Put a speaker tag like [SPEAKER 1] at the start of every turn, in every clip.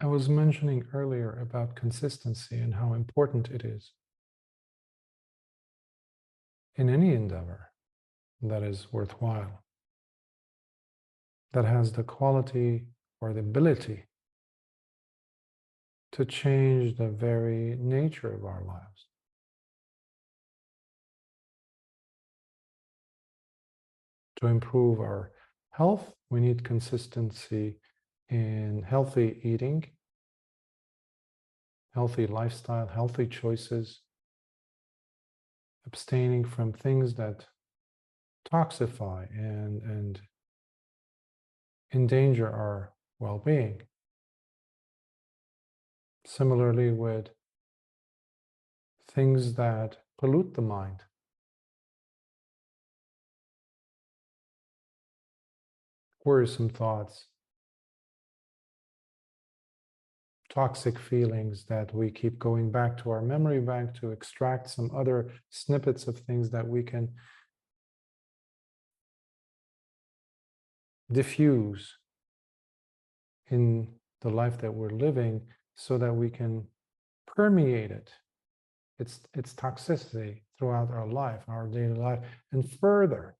[SPEAKER 1] I was mentioning earlier about consistency and how important it is in any endeavor that is worthwhile, that has the quality or the ability to change the very nature of our lives. To improve our health, we need consistency in healthy eating, healthy lifestyle, healthy choices, abstaining from things that toxify and endanger our well-being. Similarly, with things that pollute the mind, worrisome thoughts, toxic feelings that we keep going back to our memory bank to extract some other snippets of things that we can diffuse in the life that we're living so that we can permeate its toxicity throughout our life, our daily life, and further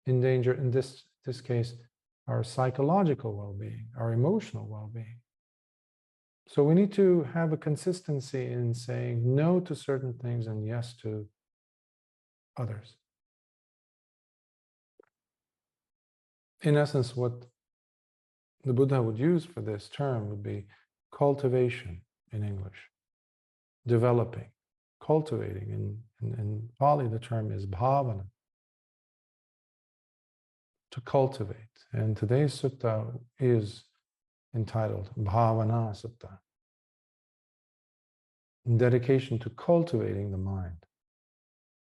[SPEAKER 1] endanger, in this case, our psychological well-being, our emotional well-being. So we need to have a consistency in saying no to certain things and yes to others. In essence, what the Buddha would use for this term would be cultivation in English, developing, cultivating. In Pali, the term is bhavana, to cultivate. And today's sutta is entitled Bhāvanā Sutta, dedication to cultivating the mind.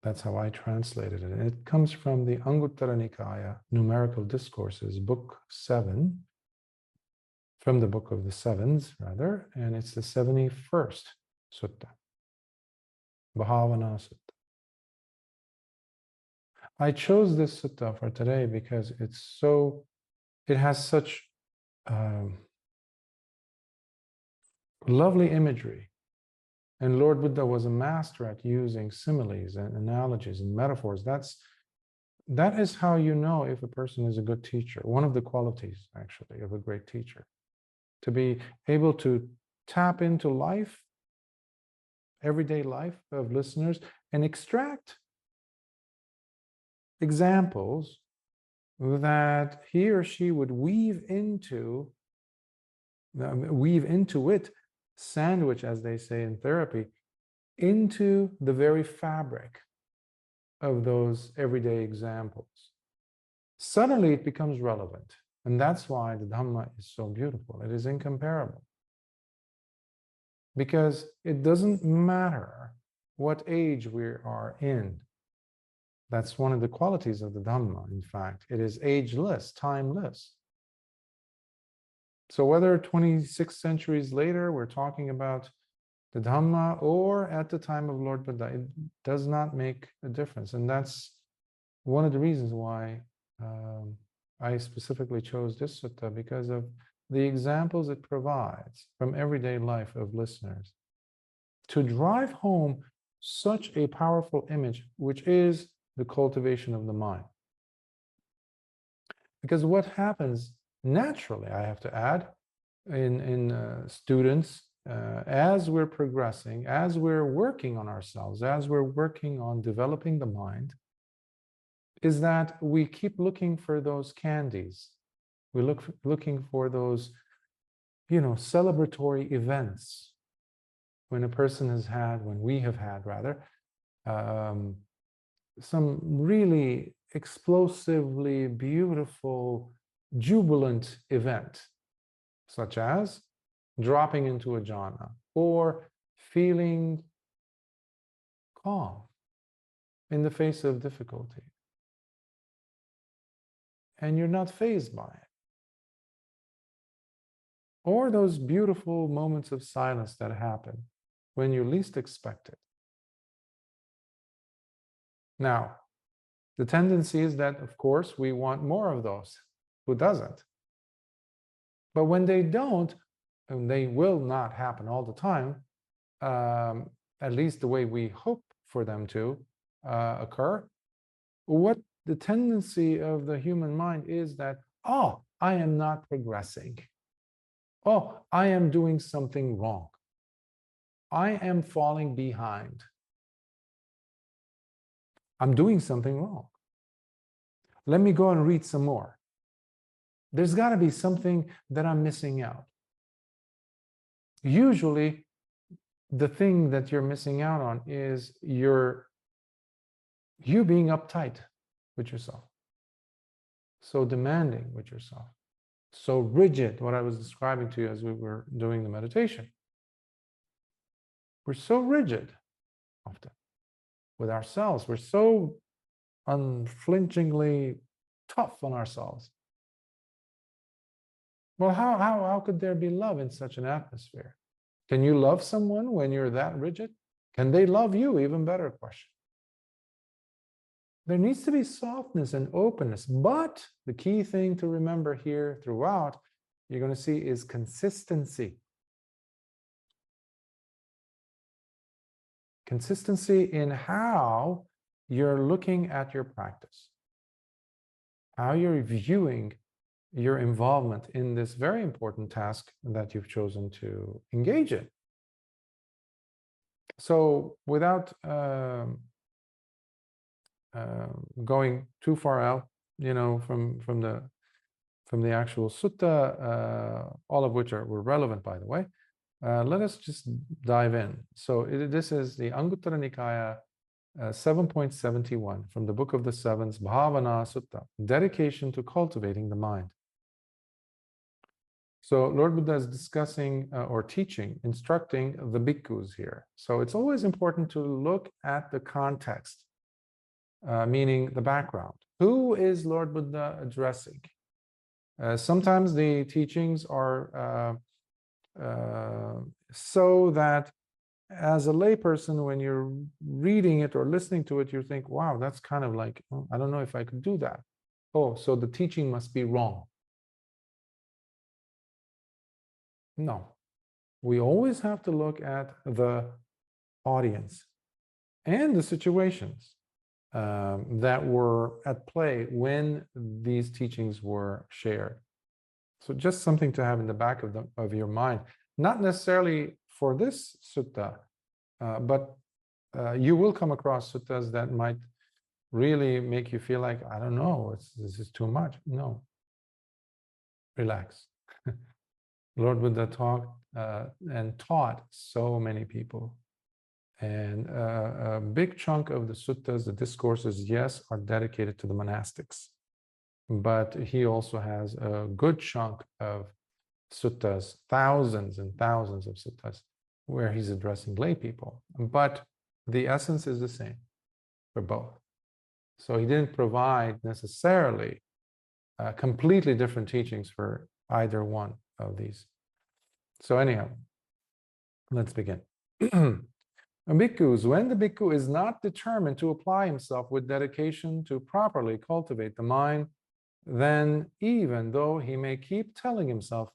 [SPEAKER 1] That's how I translated it. And it comes from the Anguttara Nikāya, Numerical Discourses, Book 7, from the Book of the Sevens, rather, and it's the 71st Sutta, Bhāvanā Sutta. I chose this sutta for today because it has such lovely imagery. And Lord Buddha was a master at using similes and analogies and metaphors. That is how you know if a person is a good teacher. One of the qualities, actually, of a great teacher. To be able to tap into life, everyday life of listeners, and extract examples that he or she would weave into it, sandwich, as they say in therapy, into the very fabric of those everyday examples. Suddenly it becomes relevant. And that's why the Dhamma is so beautiful. It is incomparable. Because it doesn't matter what age we are in. That's one of the qualities of the Dhamma, in fact. It is ageless, timeless. So whether 26 centuries later we're talking about the Dhamma or at the time of Lord Buddha, it does not make a difference. And that's one of the reasons why I specifically chose this sutta, because of the examples it provides from everyday life of listeners to drive home such a powerful image, which is the cultivation of the mind. Because what happens naturally, I have to add, in students, as we're progressing, as we're working on ourselves, as we're working on developing the mind, is that we keep looking for those candies. We're looking for those, celebratory events when a person has had, when we have had, rather, some really explosively beautiful, jubilant event, such as dropping into a jhana or feeling calm in the face of difficulty. And you're not fazed by it. Or those beautiful moments of silence that happen when you least expect it. Now, the tendency is that, of course, we want more of those. Who doesn't? But when they don't, and they will not happen all the time, at least the way we hope for them to occur, what the tendency of the human mind is that, oh, I am not progressing. Oh, I am doing something wrong. I am falling behind. I'm doing something wrong. Let me go and read some more. There's got to be something that I'm missing out. Usually, the thing that you're missing out on is you being uptight with yourself, so demanding with yourself, so rigid, what I was describing to you as we were doing the meditation. We're so rigid often with ourselves. We're so unflinchingly tough on ourselves. Well, how could there be love in such an atmosphere? Can you love someone when you're that rigid? Can they love you? Even better question. There needs to be softness and openness, but the key thing to remember here throughout, you're going to see, is consistency. Consistency in how you're looking at your practice, how you're viewing your involvement in this very important task that you've chosen to engage in. So without going too far out, from the actual sutta, all of which were relevant, by the way, let us just dive in. So this is the Anguttara Nikāya 7.71 from the Book of the Sevens, Bhāvanā Sutta, dedication to cultivating the mind. So Lord Buddha is discussing or teaching, instructing the bhikkhus here. So it's always important to look at the context, meaning the background. Who is Lord Buddha addressing? Sometimes the teachings are so that as a layperson, when you're reading it or listening to it, you think, wow, that's kind of like, I don't know if I could do that. Oh, so the teaching must be wrong. No, we always have to look at the audience and the situations that were at play when these teachings were shared. So just something to have in the back of your mind, not necessarily for this sutta, but you will come across suttas that might really make you feel like, I don't know, this is too much. No, relax. Lord Buddha talked and taught so many people. And a big chunk of the suttas, the discourses, yes, are dedicated to the monastics. But he also has a good chunk of suttas, thousands and thousands of suttas, where he's addressing lay people. But the essence is the same for both. So he didn't provide necessarily completely different teachings for either one of these. So anyhow, let's begin. Bhikkhus, when the bhikkhu is not determined to apply himself with dedication to properly cultivate the mind, then even though he may keep telling himself,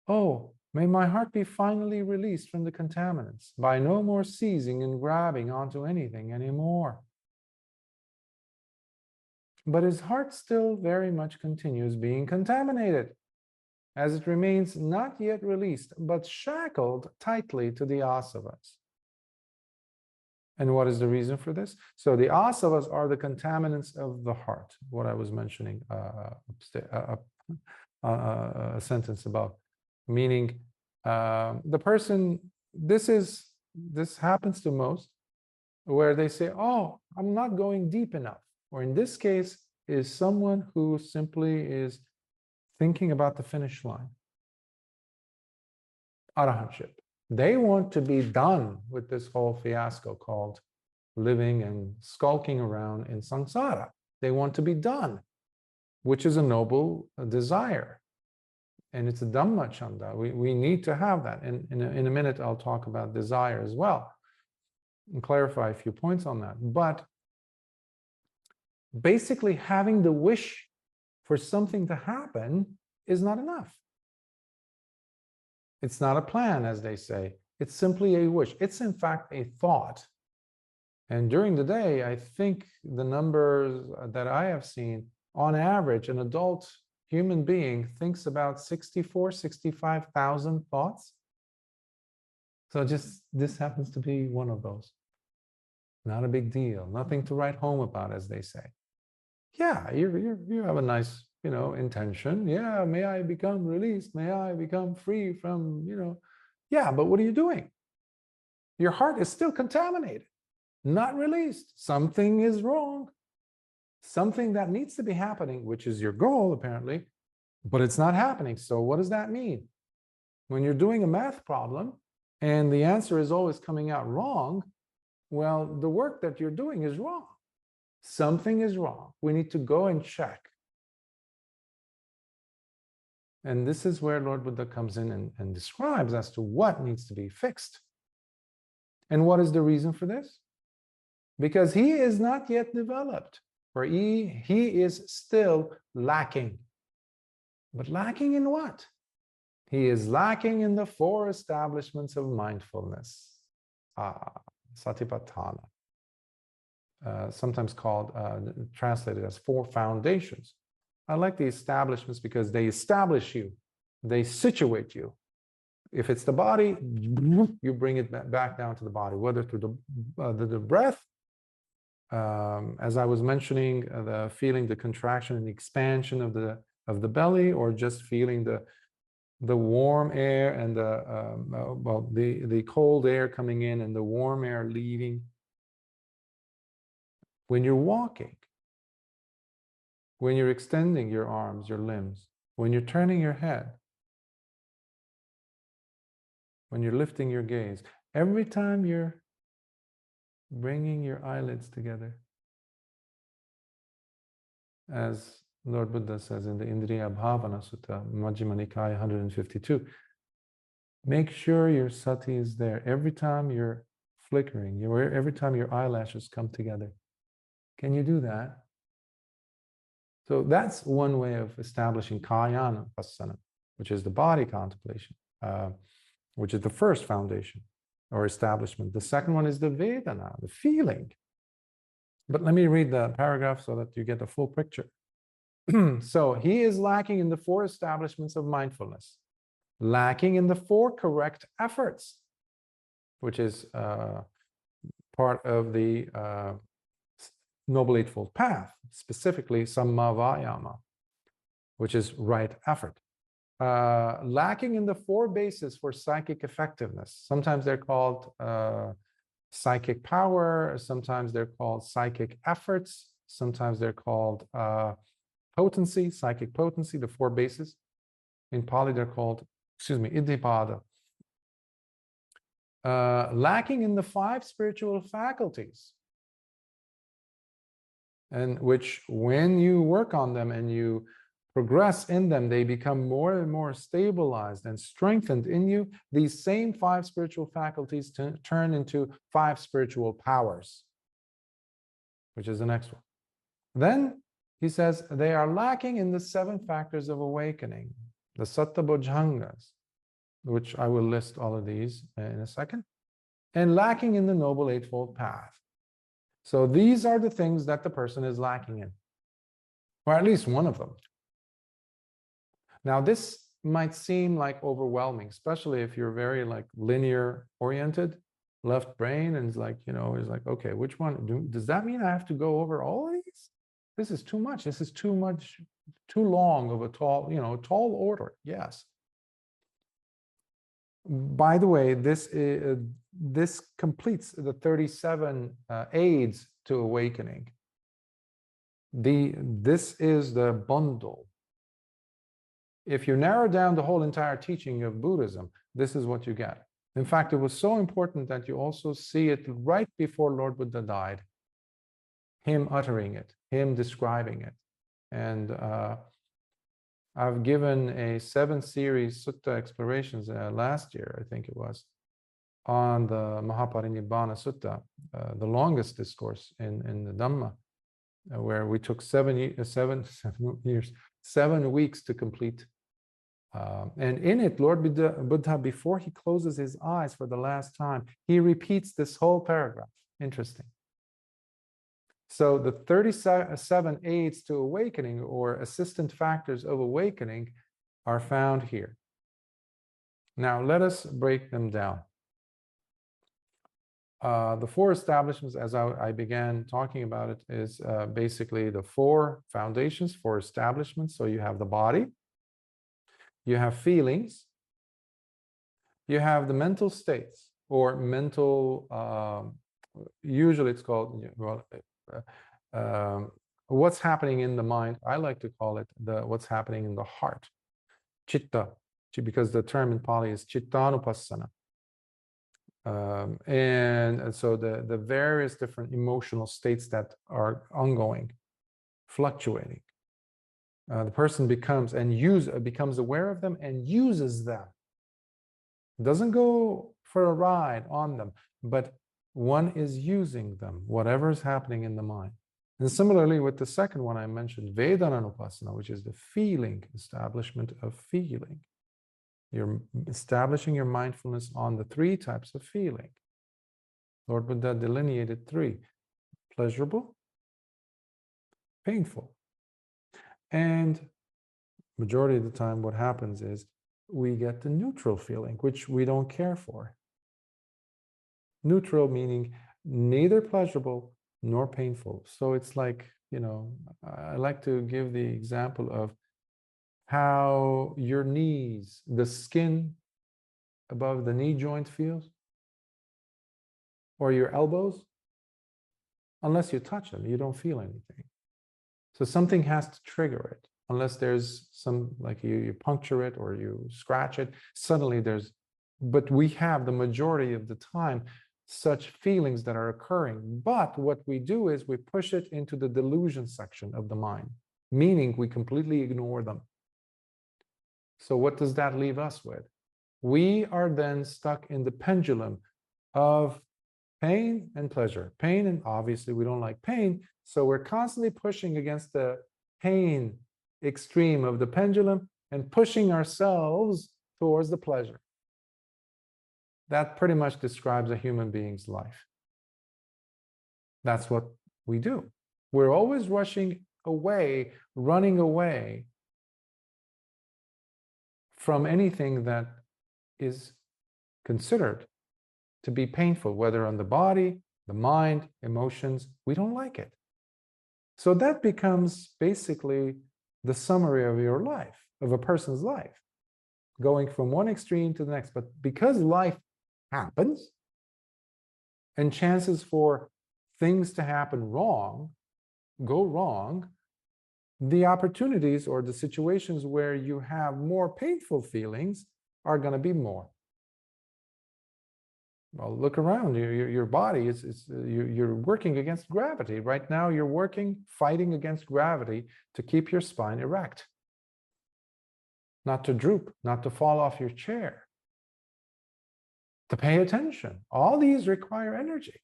[SPEAKER 1] oh, may my heart be finally released from the contaminants, by no more seizing and grabbing onto anything anymore. But his heart still very much continues being contaminated, as it remains not yet released, but shackled tightly to the asavas. And what is the reason for this? So the asavas are the contaminants of the heart, what I was mentioning a sentence above, meaning the person, this happens to most, where they say, oh, I'm not going deep enough. Or in this case, is someone who simply is thinking about the finish line, arahantship. They want to be done with this whole fiasco called living and skulking around in samsara. They want to be done, which is a noble desire. And it's a Dhamma chanda. We need to have that. And in a minute, I'll talk about desire as well and clarify a few points on that. But basically, having the wish for something to happen is not enough. It's not a plan, as they say. It's simply a wish. It's in fact a thought. And during the day, I think the numbers that I have seen, on average, an adult human being thinks about 64, 65,000 thoughts. So just this happens to be one of those. Not a big deal. Nothing to write home about, as they say. Yeah, you have a nice, intention. Yeah, may I become released? May I become free from, Yeah, but what are you doing? Your heart is still contaminated, not released. Something is wrong. Something that needs to be happening, which is your goal, apparently, but it's not happening. So what does that mean? When you're doing a math problem and the answer is always coming out wrong, well, the work that you're doing is wrong. Something is wrong. We need to go and check. And this is where Lord Buddha comes in and describes as to what needs to be fixed. And what is the reason for this? Because he is not yet developed, or he is still lacking. But lacking in what? He is lacking in the four establishments of mindfulness. Satipatthana. Sometimes called, translated as four foundations. I like the establishments because they establish you, they situate you. If it's the body, you bring it back down to the body, whether through the breath, as I was mentioning, the feeling the contraction and the expansion of the belly, or just feeling the warm air and the cold air coming in and the warm air leaving. When you're walking, when you're extending your arms, your limbs, when you're turning your head, when you're lifting your gaze, every time you're bringing your eyelids together, as Lord Buddha says in the Indriya Bhāvanā Sutta, Majjhima Nikāya 152, make sure your sati is there every time you're flickering, every time your eyelashes come together. Can you do that? So that's one way of establishing Kayana Pasana, which is the body contemplation, which is the first foundation or establishment. The second one is the Vedana, the feeling. But let me read the paragraph so that you get the full picture. So he is lacking in the four establishments of mindfulness, lacking in the four correct efforts, which is part of the Noble Eightfold Path, specifically Samma Vayama, which is right effort. Lacking in the four bases for psychic effectiveness. Sometimes they're called psychic power, sometimes they're called psychic efforts, sometimes they're called potency, psychic potency, the four bases. In Pali, they're called, Iddhipada. Lacking in the five spiritual faculties, and which, when you work on them and you progress in them, they become more and more stabilized and strengthened in you. These same five spiritual faculties turn into five spiritual powers, which is the next one. Then he says they are lacking in the seven factors of awakening, the Satta Bojjhangas, which I will list all of these in a second, and lacking in the Noble Eightfold Path. So these are the things that the person is lacking in, or at least one of them. Now, this might seem like overwhelming, especially if you're very linear oriented, left brain, and it's like, okay, which one? Does that mean I have to go over all of these? This is too much. This is too long of a tall order. Yes. By the way, this completes the 37 aids to awakening. This is the bundle. If you narrow down the whole entire teaching of Buddhism, this is what you get. In fact, it was so important that you also see it right before Lord Buddha died, him uttering it, him describing it. And I've given a 7-series Sutta Explorations last year, I think it was, on the Mahaparinibbana Sutta, the longest discourse in the Dhamma, where we took 7 weeks to complete And in it, Lord Buddha, before he closes his eyes for the last time, he repeats this whole paragraph. Interesting. So the 37 aids to awakening, or assistant factors of awakening, are found here. Now let us break them down. The four establishments, as I began talking about it, is basically the four foundations, four establishments. So you have the body, you have feelings, you have the mental states, or mental, usually it's called, well, what's happening in the mind. I like to call it what's happening in the heart, chitta, because the term in Pali is chittanupassana. And so the various different emotional states that are ongoing, fluctuating. The person becomes aware of them and uses them. Doesn't go for a ride on them, but one is using them, whatever is happening in the mind. And similarly with the second one I mentioned, Vedananupassana, which is the feeling, establishment of feeling. You're establishing your mindfulness on the three types of feeling. Lord Buddha delineated three: pleasurable, painful. And majority of the time what happens is we get the neutral feeling, which we don't care for. Neutral meaning neither pleasurable nor painful. So it's like, I like to give the example of how your knees, the skin above the knee joint feels, or your elbows. Unless you touch them, you don't feel anything. So something has to trigger it. Unless there's some, like you puncture it or you scratch it, suddenly there's, but we have the majority of the time such feelings that are occurring. But what we do is we push it into the delusion section of the mind, meaning we completely ignore them. So what does that leave us with? We are then stuck in the pendulum of pain and pleasure. Pain, and obviously we don't like pain, so we're constantly pushing against the pain extreme of the pendulum and pushing ourselves towards the pleasure. That pretty much describes a human being's life. That's what we do. We're always rushing away, running away from anything that is considered to be painful, whether on the body, the mind, emotions. We don't like it. So that becomes basically the summary of your life, of a person's life, going from one extreme to the next. But because life happens, and chances for things to happen wrong, go wrong, the opportunities or the situations where you have more painful feelings are going to be more. Well, look around. Your body you're working against gravity. Right now, you're fighting against gravity to keep your spine erect, not to droop, not to fall off your chair, to pay attention. All these require energy.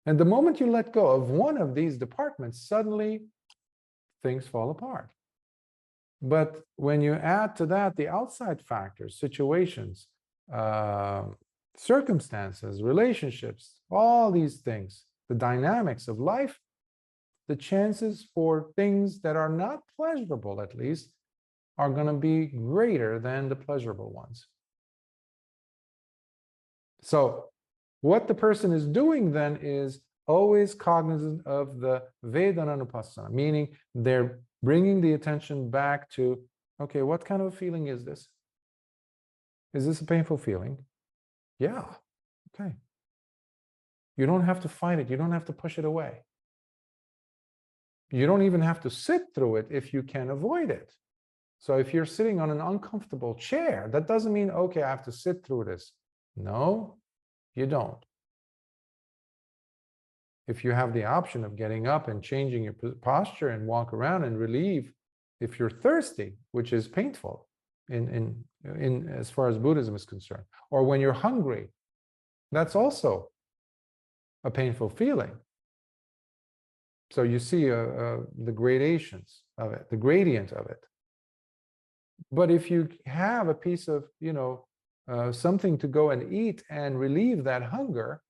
[SPEAKER 1] And the moment you let go of one of these departments, suddenly things fall apart. But when you add to that the outside factors, situations, circumstances, relationships, all these things, the dynamics of life, the chances for things that are not pleasurable, at least, are going to be greater than the pleasurable ones. So what the person is doing then is always cognizant of the Vedananupassana, meaning they're bringing the attention back to, okay, what kind of a feeling is this? Is this a painful feeling? Yeah, okay. You don't have to fight it. You don't have to push it away. You don't even have to sit through it if you can avoid it. So if you're sitting on an uncomfortable chair, that doesn't mean, okay, I have to sit through this. No, you don't. If you have the option of getting up and changing your posture and walk around and relieve, if you're thirsty, which is painful in as far as Buddhism is concerned, or when you're hungry, that's also a painful feeling. So you see the gradations of it, the gradient of it. But if you have a piece of, something to go and eat and relieve that hunger,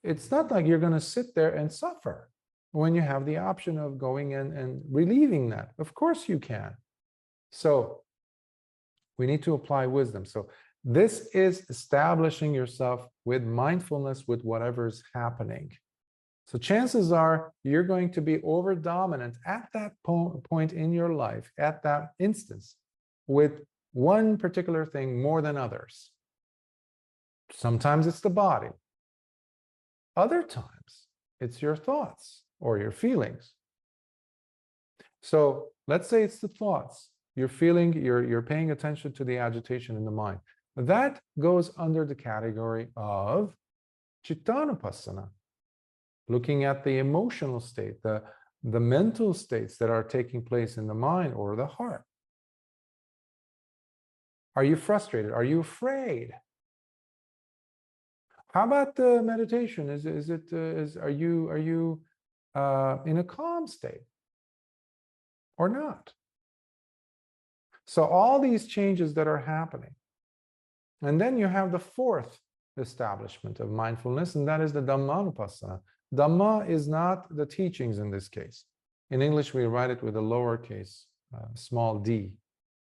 [SPEAKER 1] it's not like you're going to sit there and suffer when you have the option of going in and relieving that. Of course you can. So we need to apply wisdom. So this is establishing yourself with mindfulness with whatever's happening. So chances are you're going to be over dominant at that point in your life, at that instance, with one particular thing more than others. Sometimes it's the body. Other times it's your thoughts or your feelings. So let's say it's the thoughts. You're feeling, you're paying attention to the agitation in the mind. That goes under the category of cittanupassana, looking at the emotional state, the mental states that are taking place in the mind or the heart. Are you frustrated? Are you afraid? How about the meditation? Are you in a calm state or not? So all these changes that are happening. And then you have the fourth establishment of mindfulness, and that is the Dhammanupassana. Dhamma is not the teachings in this case. In English, we write it with a lowercase, small d,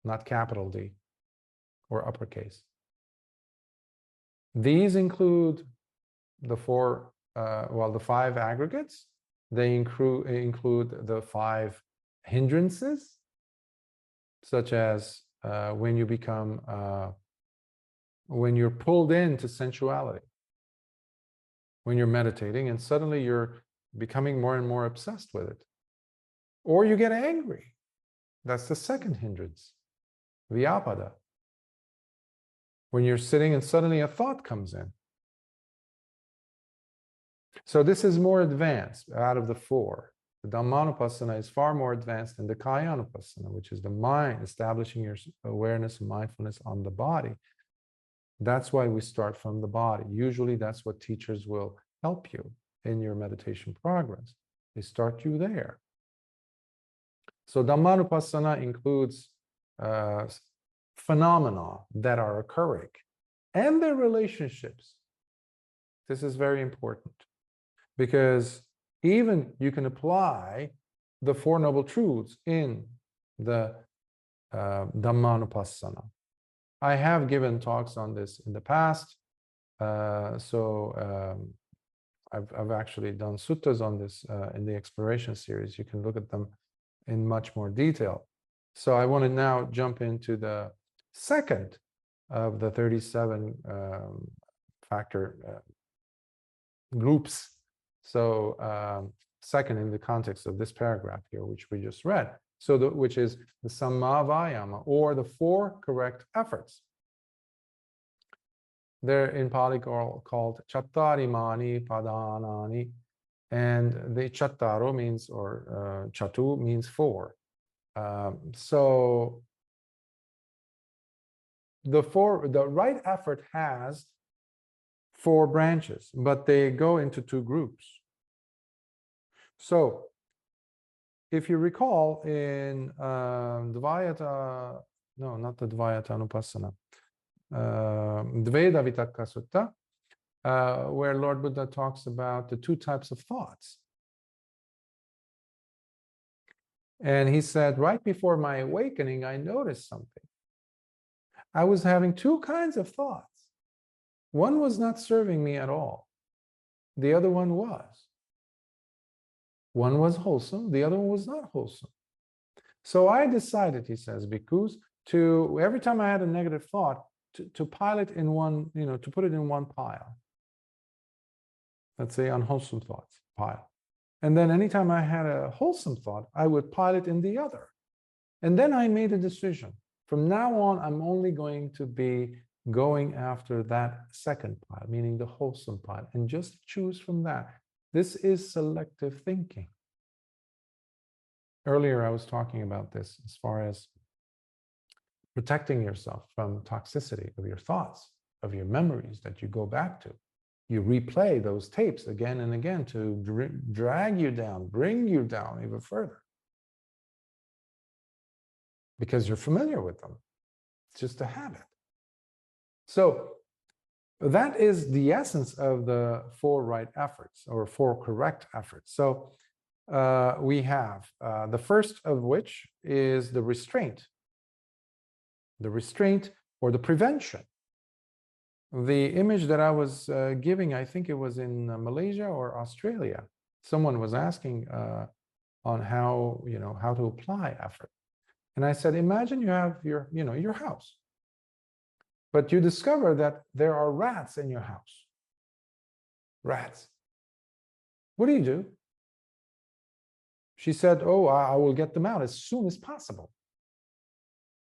[SPEAKER 1] not capital D or uppercase. These include the the five aggregates. They include the five hindrances, such as when you become, when you're pulled into sensuality, when you're meditating and suddenly you're becoming more and more obsessed with it. Or you get angry. That's the second hindrance, vyapada. When you're sitting and suddenly a thought comes in. So this is more advanced out of the four. The Dhammanupassana is far more advanced than the Kayanupassana, which is the mind, establishing your awareness and mindfulness on the body. That's why we start from the body. Usually that's what teachers will help you in your meditation progress. They start you there. So Dhammanupassana includes phenomena that are occurring and their relationships. This is very important because even you can apply the Four Noble Truths in the Dhammanupassana. I have given talks on this in the past. I've actually done suttas on this in the Exploration series. You can look at them in much more detail. So I want to now jump into the second of the 37 factor groups. So second in the context of this paragraph here, which we just read. So which is the Samma Vayama, or the four correct efforts. They're in Pali called Chattarimani Padanani, and the Chattaro means, or Chatu means four. So the right effort has four branches, but they go into two groups. So if you recall in Dvayata, no, not the Dvayata Anupassana, Dveda Vitakka Sutta, where Lord Buddha talks about the two types of thoughts. And he said, right before my awakening, I noticed something. I was having two kinds of thoughts. One was not serving me at all. The other one was. One was wholesome, the other one was not wholesome. So I decided, he says, bhikkhus, to every time I had a negative thought, to pile it in one, to put it in one pile. Let's say unwholesome thoughts, pile. And then anytime I had a wholesome thought, I would pile it in the other. And then I made a decision. From now on, I'm only going to be going after that second pile, meaning the wholesome pile, and just choose from that. This is selective thinking. Earlier, I was talking about this as far as protecting yourself from toxicity of your thoughts, of your memories that you go back to. You replay those tapes again and again to drag you down, bring you down even further. because you're familiar with them. It's just a habit. So that is the essence of the four right efforts, or four correct efforts. So we have the first of which is the restraint or the prevention. The image that I was giving, I think it was in Malaysia or Australia. Someone was asking on how to apply effort, and I said, imagine you have your house, but you discover that there are rats in your house. Rats. What do? She said, oh, I will get them out as soon as possible.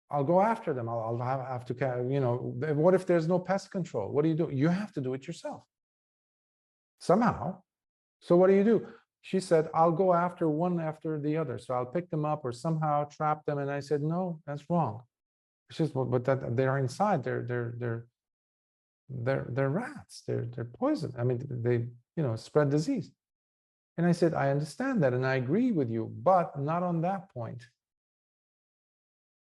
[SPEAKER 1] I'll go after them. I'll have to, what if there's no pest control? What do? You have to do it yourself somehow. So what do? She said, I'll go after one after the other. So I'll pick them up or somehow trap them. And I said, no, that's wrong. She says, well, but that they're inside. They're rats. They're poison. I mean, they spread disease. And I said, I understand that, and I agree with you, but not on that point.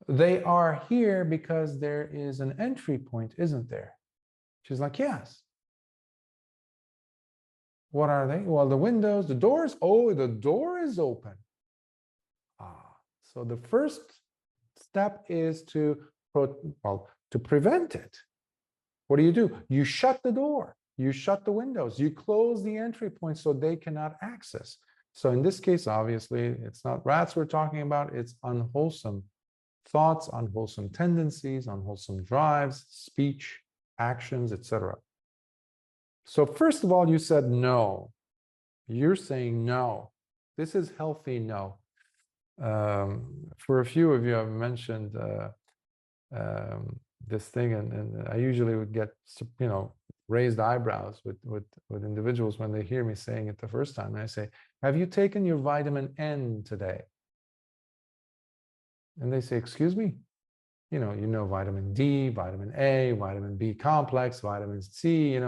[SPEAKER 1] They are here because there is an entry point, isn't there? She's like, yes. What are they? Well, the windows, the doors. Oh, the door is open. So the first step is to prevent it. What do? You shut the door. You shut the windows. You close the entry point so they cannot access. So in this case, obviously, it's not rats we're talking about. It's unwholesome thoughts, unwholesome tendencies, unwholesome drives, speech, actions, etc. So first of all, you said no. You're saying no. This is healthy no. For a few of you, I've mentioned this thing, and I usually would get raised eyebrows with individuals when they hear me saying it the first time. And I say, have you taken your vitamin N today? And they say, excuse me? Vitamin D, vitamin A, vitamin B complex, vitamin C,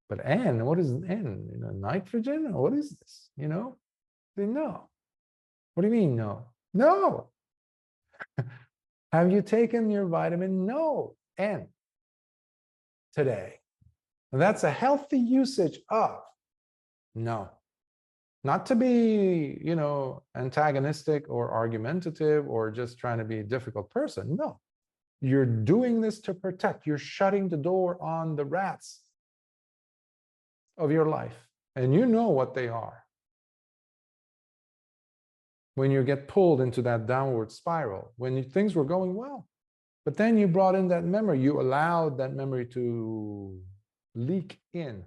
[SPEAKER 1] but N, what is N? Nitrogen? What is this? They know. What do you mean no? No. Have you taken your vitamin N today? And that's a healthy usage of no. Not to be, antagonistic or argumentative or just trying to be a difficult person. No. You're doing this to protect. You're shutting the door on the rats of your life. And you know what they are. When you get pulled into that downward spiral, when things were going well, but then you brought in that memory, you allowed that memory to leak in.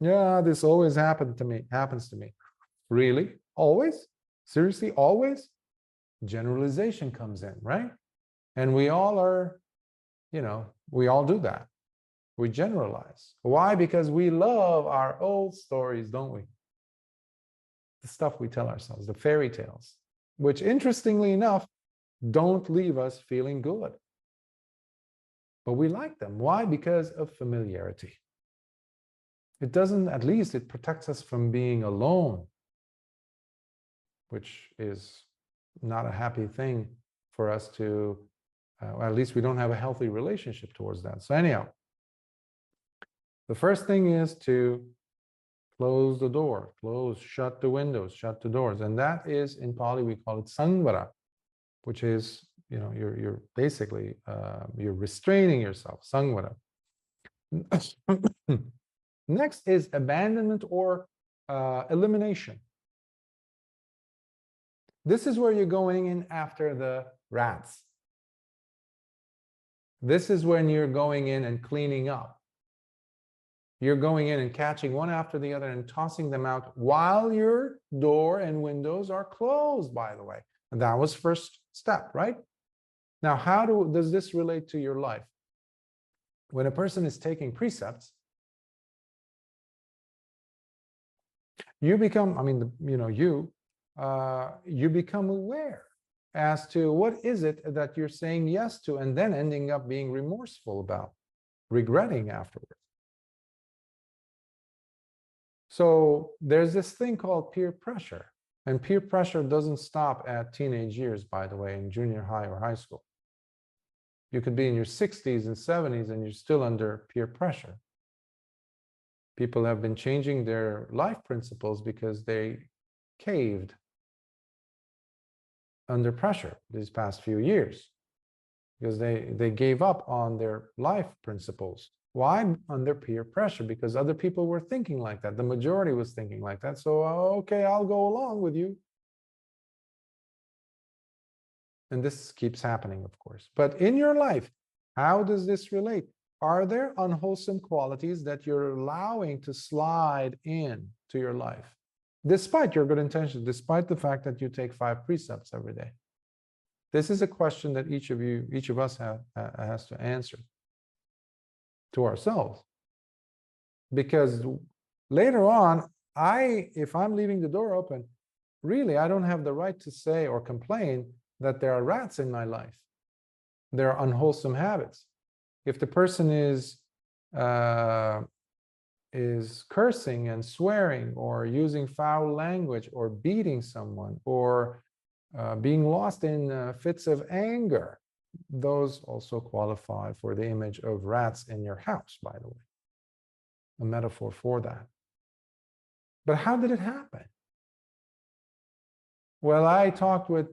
[SPEAKER 1] Yeah, this always happens to me. Really? Always? Seriously? Always? Generalization comes in, right? And we all are, we all do that. We generalize. Why? Because we love our old stories, don't we? The stuff we tell ourselves, the fairy tales, which interestingly enough, don't leave us feeling good. But we like them. Why? Because of familiarity. It doesn't, at least it protects us from being alone, which is not a happy thing for us to, at least we don't have a healthy relationship towards that. So anyhow, the first thing is to close the door, shut the windows, shut the doors. And that is, in Pali, we call it samvara, which is, you're basically, you're restraining yourself, samvara. Next is abandonment or elimination. This is where you're going in after the rats. This is when you're going in and cleaning up. You're going in and catching one after the other and tossing them out while your door and windows are closed, by the way. And that was first step, right? Now, how does this relate to your life? When a person is taking precepts, you become, you become aware as to what is it that you're saying yes to and then ending up being remorseful about, regretting afterwards. So there's this thing called peer pressure. And peer pressure doesn't stop at teenage years, by the way, in junior high or high school. You could be in your 60s and 70s and you're still under peer pressure. People have been changing their life principles because they caved under pressure these past few years, because they gave up on their life principles. Why? Under peer pressure, because other people were thinking like that. The majority was thinking like that. So, okay, I'll go along with you. And this keeps happening, of course. But in your life, how does this relate? Are there unwholesome qualities that you're allowing to slide in to your life, despite your good intentions, despite the fact that you take 5 precepts every day? This is a question that each of us has to answer to ourselves. Because later on, if I'm leaving the door open, really, I don't have the right to say or complain that there are rats in my life. There are unwholesome habits. If the person is cursing and swearing or using foul language or beating someone or being lost in fits of anger, those also qualify for the image of rats in your house, by the way. A metaphor for that. But how did it happen? Well, I talked with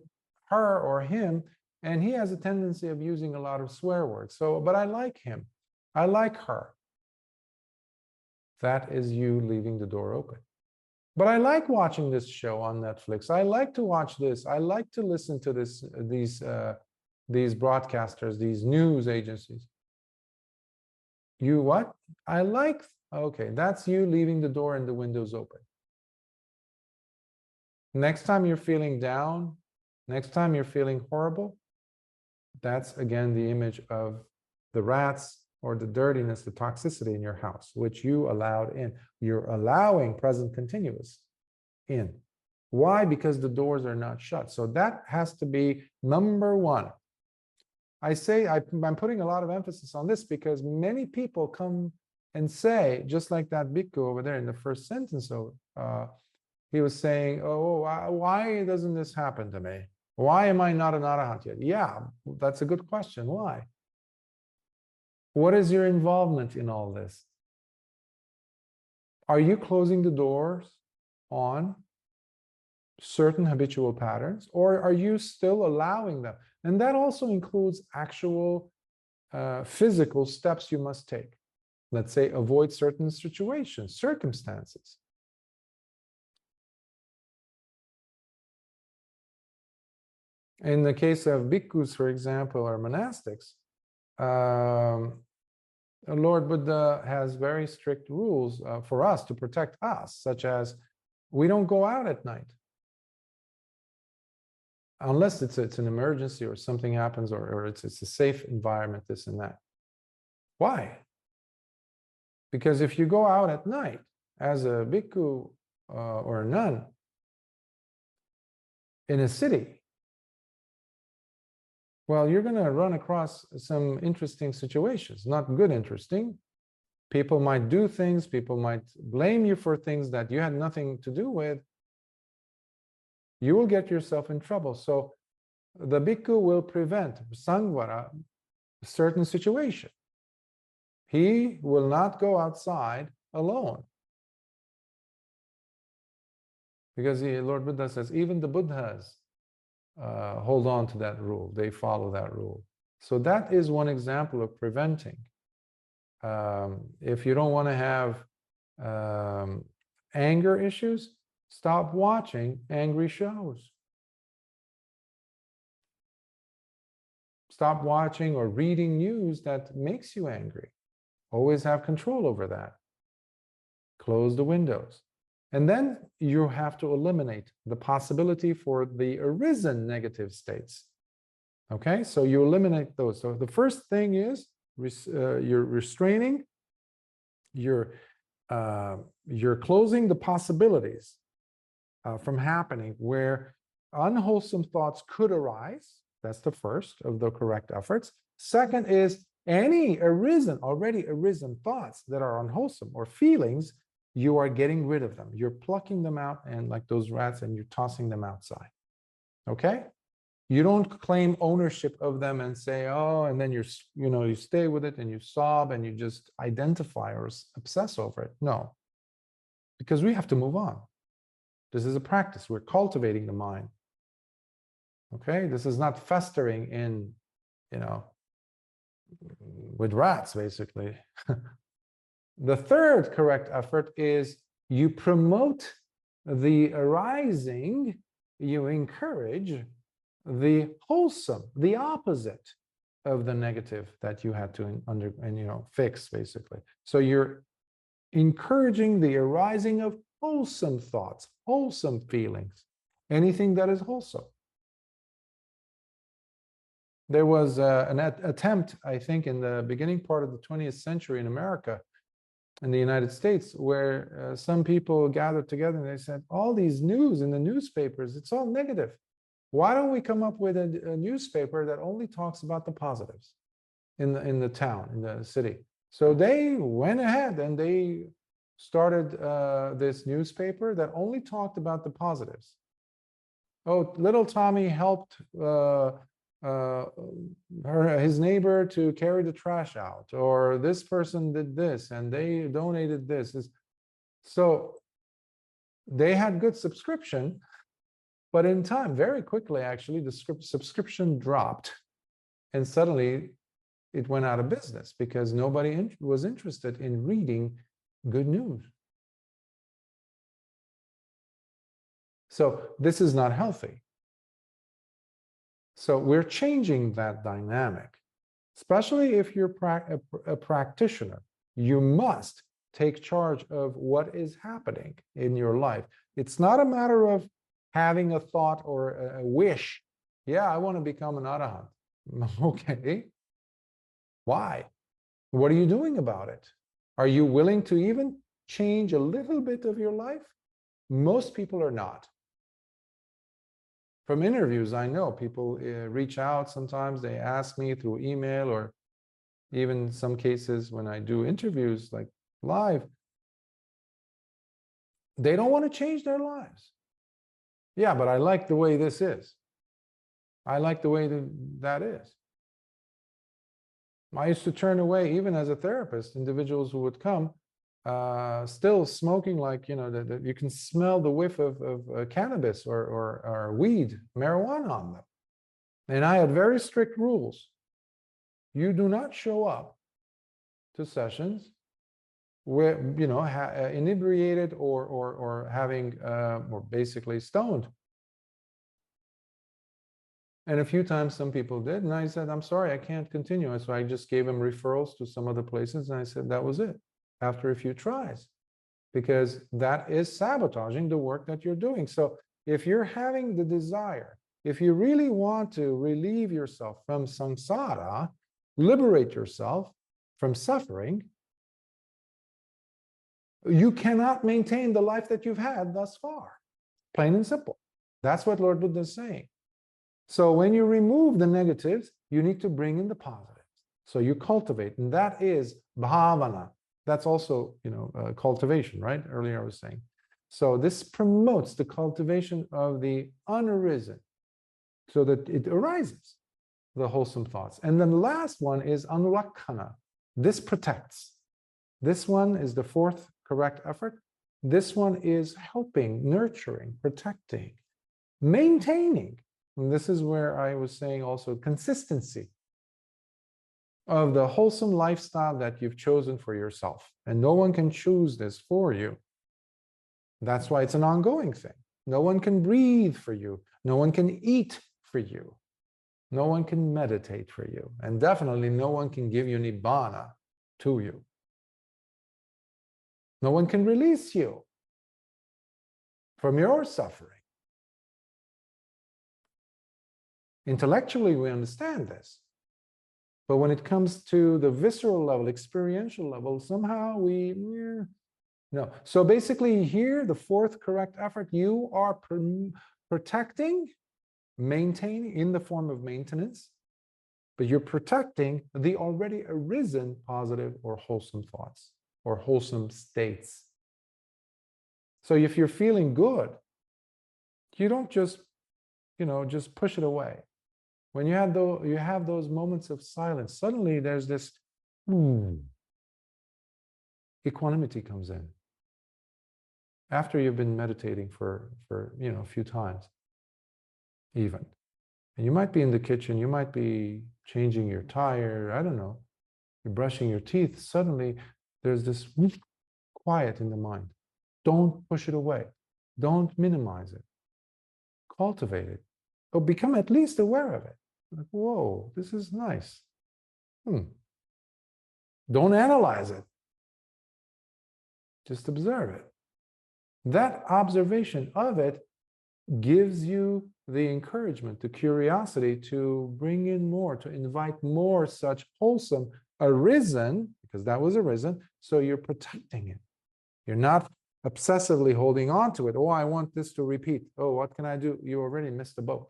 [SPEAKER 1] her or him, and he has a tendency of using a lot of swear words. So, but I like him. I like her. That is you leaving the door open. But I like watching this show on Netflix. I like to watch this. I like to listen to these broadcasters, these news agencies. You what? I like, okay, that's you leaving the door and the windows open. Next time you're feeling down, next time you're feeling horrible, that's again the image of the rats or the dirtiness, the toxicity in your house, which you allowed in. You're allowing present continuous in. Why? Because the doors are not shut. So that has to be number one. I say I'm putting a lot of emphasis on this because many people come and say, just like that Bhikkhu over there in the first sentence, he was saying, oh, why doesn't this happen to me? Why am I not an arahant yet? Yeah, that's a good question. Why? What is your involvement in all this? Are you closing the doors on certain habitual patterns, or are you still allowing them? And that also includes actual physical steps you must take. Let's say avoid certain situations, circumstances. In the case of bhikkhus, for example, or monastics, Lord Buddha has very strict rules for us to protect us, such as we don't go out at night. Unless it's an emergency or something happens or it's a safe environment, this and that. Why? Because if you go out at night as a bhikkhu or a nun in a city, well, you're going to run across some interesting situations, not good interesting. People might do things, people might blame you for things that you had nothing to do with. You will get yourself in trouble. So the bhikkhu will prevent sangvara, a certain situation. He will not go outside alone. Because Lord Buddha says, even the Buddhas hold on to that rule. They follow that rule. So that is one example of preventing. If you don't want to have anger issues, stop watching angry shows. Stop watching or reading news that makes you angry. Always have control over that. Close the windows. And then you have to eliminate the possibility for the arisen negative states. Okay, so you eliminate those. So the first thing is you're restraining, you're closing the possibilities from happening where unwholesome thoughts could arise. That's the first of the correct efforts. Second is any already arisen thoughts that are unwholesome or feelings you are getting rid of them. You're plucking them out, and like those rats, and you're tossing them outside. Okay? You don't claim ownership of them and say, oh, and then you stay with it and you sob and you just identify or obsess over it. No, because we have to move on. This is a practice. We're cultivating the mind. Okay? This is not festering in, with rats, basically. The third correct effort is you promote the arising, you encourage the wholesome, the opposite of the negative that you had to fix, basically. So you're encouraging the arising of wholesome thoughts, wholesome feelings, anything that is wholesome. There was an attempt, I think, in the beginning part of the 20th century in America, in the United States, where some people gathered together and they said, all these news in the newspapers, it's all negative. Why don't we come up with a newspaper that only talks about the positives in the town, in the city? So they went ahead and they started this newspaper that only talked about the positives. Oh, little Tommy helped his neighbor to carry the trash out, or this person did this and they donated this. So they had good subscription, but in time, very quickly, actually, the subscription dropped, and suddenly it went out of business because nobody was interested in reading good news. So this is not healthy. So we're changing that dynamic, especially if you're a practitioner. You must take charge of what is happening in your life. It's not a matter of having a thought or a wish. Yeah, I want to become an arahant. Okay. Why? What are you doing about it? Are you willing to even change a little bit of your life? Most people are not. From interviews, I know people reach out sometimes. They ask me through email, or even some cases when I do interviews like live, they don't want to change their lives. Yeah, but I like the way this is. I like the way that is. I used to turn away, even as a therapist, individuals who would come still smoking, like, you can smell the whiff of cannabis or weed, marijuana on them. And I had very strict rules. You do not show up to sessions where, inebriated or having, or basically stoned. And a few times some people did, and I said, I'm sorry, I can't continue. And so I just gave them referrals to some other places, and I said, that was it, after a few tries, because that is sabotaging the work that you're doing. So if you're having the desire, if you really want to relieve yourself from samsara, liberate yourself from suffering, you cannot maintain the life that you've had thus far. Plain and simple. That's what Lord Buddha is saying. So when you remove the negatives, you need to bring in the positives. So you cultivate, and that is bhavana. That's also, cultivation, right? Earlier I was saying. So this promotes the cultivation of the unarisen, so that it arises, the wholesome thoughts. And then the last one is anurakkhana. This protects. This one is the fourth correct effort. This one is helping, nurturing, protecting, maintaining. And this is where I was saying also consistency of the wholesome lifestyle that you've chosen for yourself. And no one can choose this for you. That's why it's an ongoing thing. No one can breathe for you. No one can eat for you. No one can meditate for you. And definitely no one can give you nibbana to you. No one can release you from your suffering. Intellectually, we understand this. But when it comes to the visceral level, experiential level, somehow no. So basically here, the fourth correct effort, you are protecting, maintaining in the form of maintenance, but you're protecting the already arisen positive or wholesome thoughts or wholesome states. So if you're feeling good, you don't just, just push it away. When you have those moments of silence, suddenly there's this equanimity comes in. After you've been meditating for a few times, even. And you might be in the kitchen, you might be changing your tire, I don't know, you're brushing your teeth, suddenly there's this quiet in the mind. Don't push it away. Don't minimize it. Cultivate it. Or become at least aware of it. Like, whoa, this is nice. Don't analyze it. Just observe it. That observation of it gives you the encouragement, the curiosity to bring in more, to invite more such wholesome arisen, because that was arisen, so you're protecting it. You're not obsessively holding on to it. Oh, I want this to repeat. Oh, what can I do? You already missed the boat.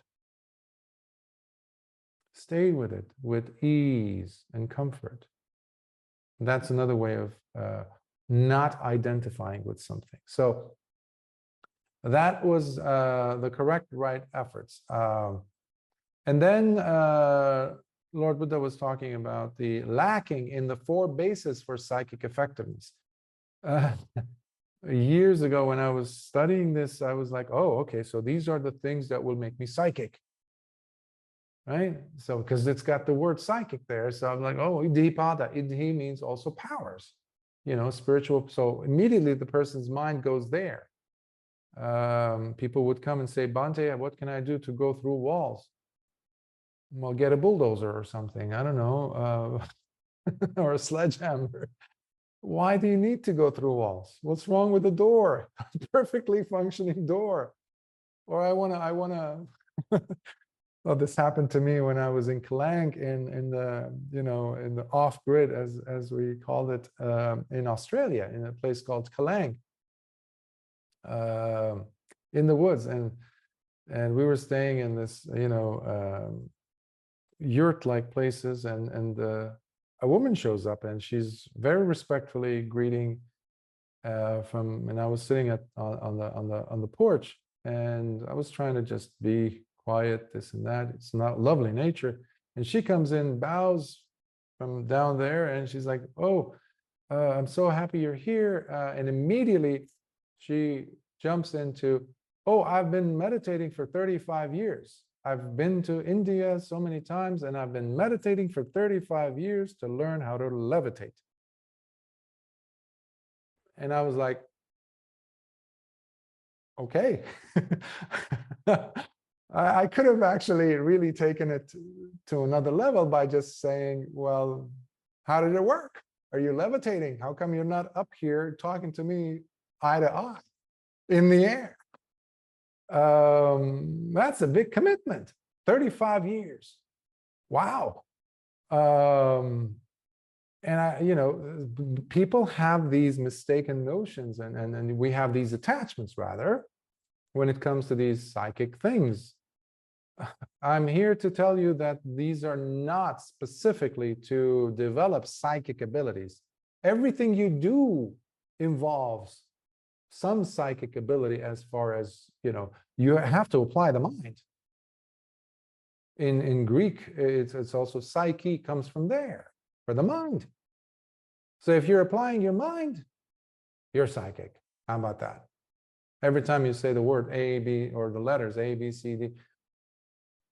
[SPEAKER 1] Stay with it with ease and comfort. That's another way of not identifying with something. So that was the correct right efforts. And then Lord Buddha was talking about the lacking in the 4 bases for psychic effectiveness. Years ago when I was studying this, I was like, oh, okay, so these are the things that will make me psychic. Right? So, because it's got the word psychic there. So I'm like, oh, idhipada. Idhi means also powers, spiritual. So immediately the person's mind goes there. People would come and say, Bhante, what can I do to go through walls? Well, get a bulldozer or something. I don't know, or a sledgehammer. Why do you need to go through walls? What's wrong with the door? Perfectly functioning door. Or I wanna. Well, this happened to me when I was in Kelang in the off grid, as we called it, in Australia, in a place called Kelang, in the woods, and we were staying in this yurt-like places, and a woman shows up, and she's very respectfully greeting and I was sitting on the porch, and I was trying to just be quiet, this and that. It's not lovely nature. And she comes in, bows from down there, and she's like, oh, I'm so happy you're here. And immediately she jumps into, oh, I've been meditating for 35 years. I've been to India so many times, and I've been meditating for 35 years to learn how to levitate. And I was like, okay. I could have actually really taken it to another level by just saying, well, how did it work? Are you levitating? How come you're not up here talking to me eye to eye in the air? That's a big commitment. 35 years. Wow. And people have these mistaken notions, and we have these attachments, rather, when it comes to these psychic things. I'm here to tell you that these are not specifically to develop psychic abilities. Everything you do involves some psychic ability, as far as, you have to apply the mind. In Greek, it's also psyche, comes from there, for the mind. So if you're applying your mind, you're psychic. How about that? Every time you say the word A, B, or the letters A, B, C, D,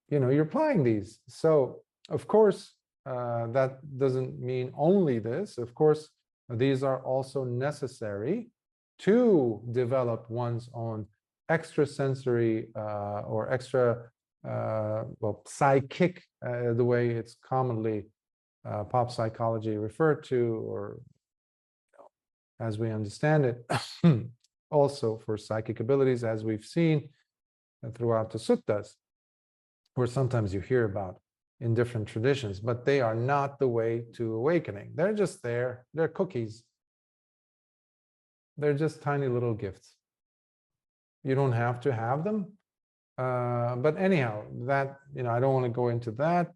[SPEAKER 1] you're applying these. So, of course, that doesn't mean only this. Of course, these are also necessary to develop one's own extrasensory or extra, psychic, the way it's commonly pop psychology referred to, or as we understand it, also for psychic abilities, as we've seen throughout the suttas, where sometimes you hear about in different traditions, but they are not the way to awakening. They're just there. They're cookies. They're just tiny little gifts. You don't have to have them. But anyhow, that, I don't want to go into that.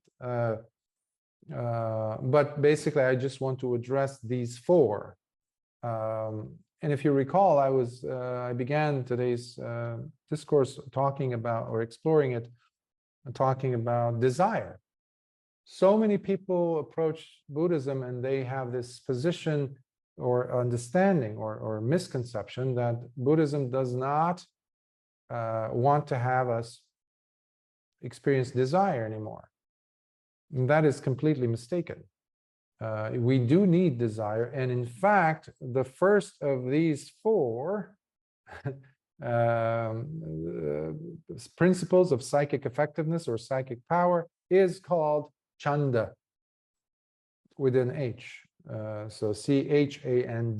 [SPEAKER 1] But basically, I just want to address these 4. And if you recall, I began today's discourse talking about, or exploring it, talking about desire. So many people approach Buddhism and they have this position or understanding or misconception that Buddhism does not want to have us experience desire anymore. And that is completely mistaken. We do need desire, and in fact, the first of these four principles of psychic effectiveness or psychic power is called Chanda, with an H. So Chanda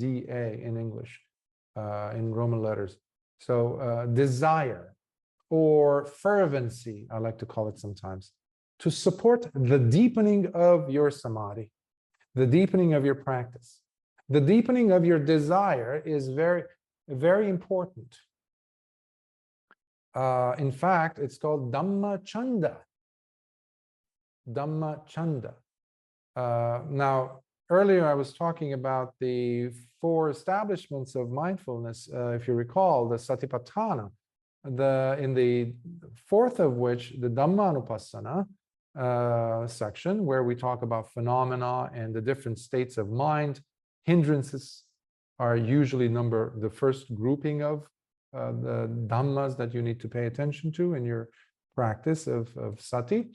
[SPEAKER 1] in English, in Roman letters. So desire or fervency, I like to call it sometimes, to support the deepening of your samadhi, the deepening of your practice. The deepening of your desire is very, very important. In fact, it's called Dhamma Chanda. Dhamma Chanda. Now, earlier I was talking about the four establishments of mindfulness, if you recall, the Satipatthana, in the fourth of which, the Dhammanupassana section, where we talk about phenomena and the different states of mind. Hindrances are usually the first grouping of the dhammas that you need to pay attention to in your practice of sati.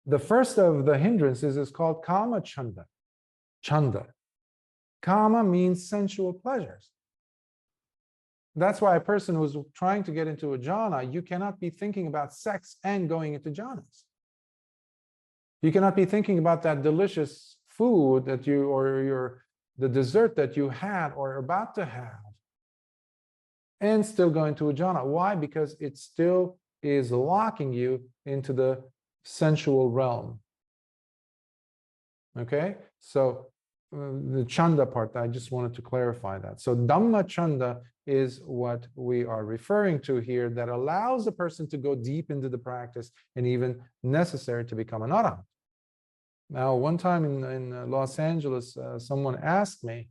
[SPEAKER 1] The first of the hindrances is called Kama Chanda. Chanda. Kama means sensual pleasures. That's why a person who's trying to get into a jhana, you cannot be thinking about sex and going into jhanas. You cannot be thinking about that delicious food that you, or the dessert that you had or are about to have, and still going to a jhana. Why? Because it still is locking you into the sensual realm. Okay, so the chanda part, I just wanted to clarify that. So Dhamma Chanda is what we are referring to here, that allows a person to go deep into the practice and even necessary to become an arahant. Now, one time in Los Angeles, someone asked me,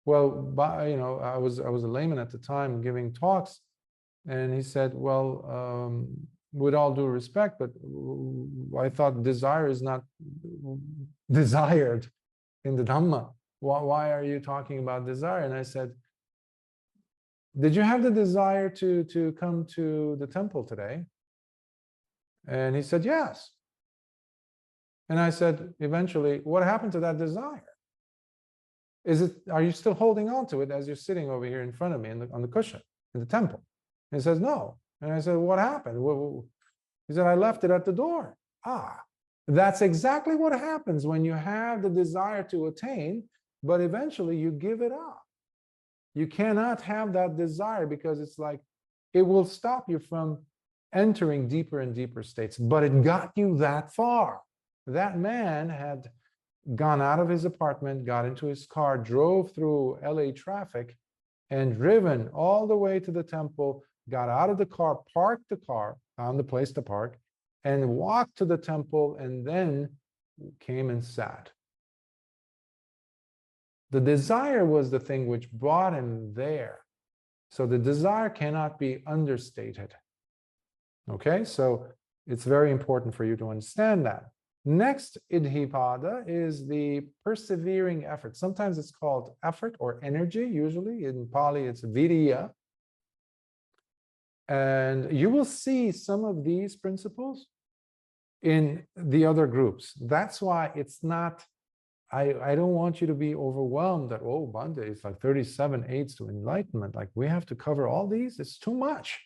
[SPEAKER 1] well, I was a layman at the time giving talks, and he said, well, with all due respect, but I thought desire is not desired in the Dhamma. Why are you talking about desire? And I said, did you have the desire to come to the temple today? And he said, yes. And I said, eventually, what happened to that desire? Are you still holding on to it as you're sitting over here in front of me on the cushion in the temple? And he says, no. And I said, what happened? He said, I left it at the door. That's exactly what happens when you have the desire to attain, but eventually you give it up. You cannot have that desire because it's like, it will stop you from entering deeper and deeper states, but it got you that far. That man had gone out of his apartment, got into his car, drove through LA traffic, and driven all the way to the temple, got out of the car, parked the car, found the place to park, and walked to the temple, and then came and sat. The desire was the thing which brought him there. So the desire cannot be understated. Okay, so it's very important for you to understand that. Next idhipada is the persevering effort. Sometimes it's called effort or energy. Usually in Pali it's virya. And you will see some of these principles in the other groups. That's why it's not, I don't want you to be overwhelmed that, oh, Bhante, it's like 37 aids to enlightenment. Like we have to cover all these? It's too much.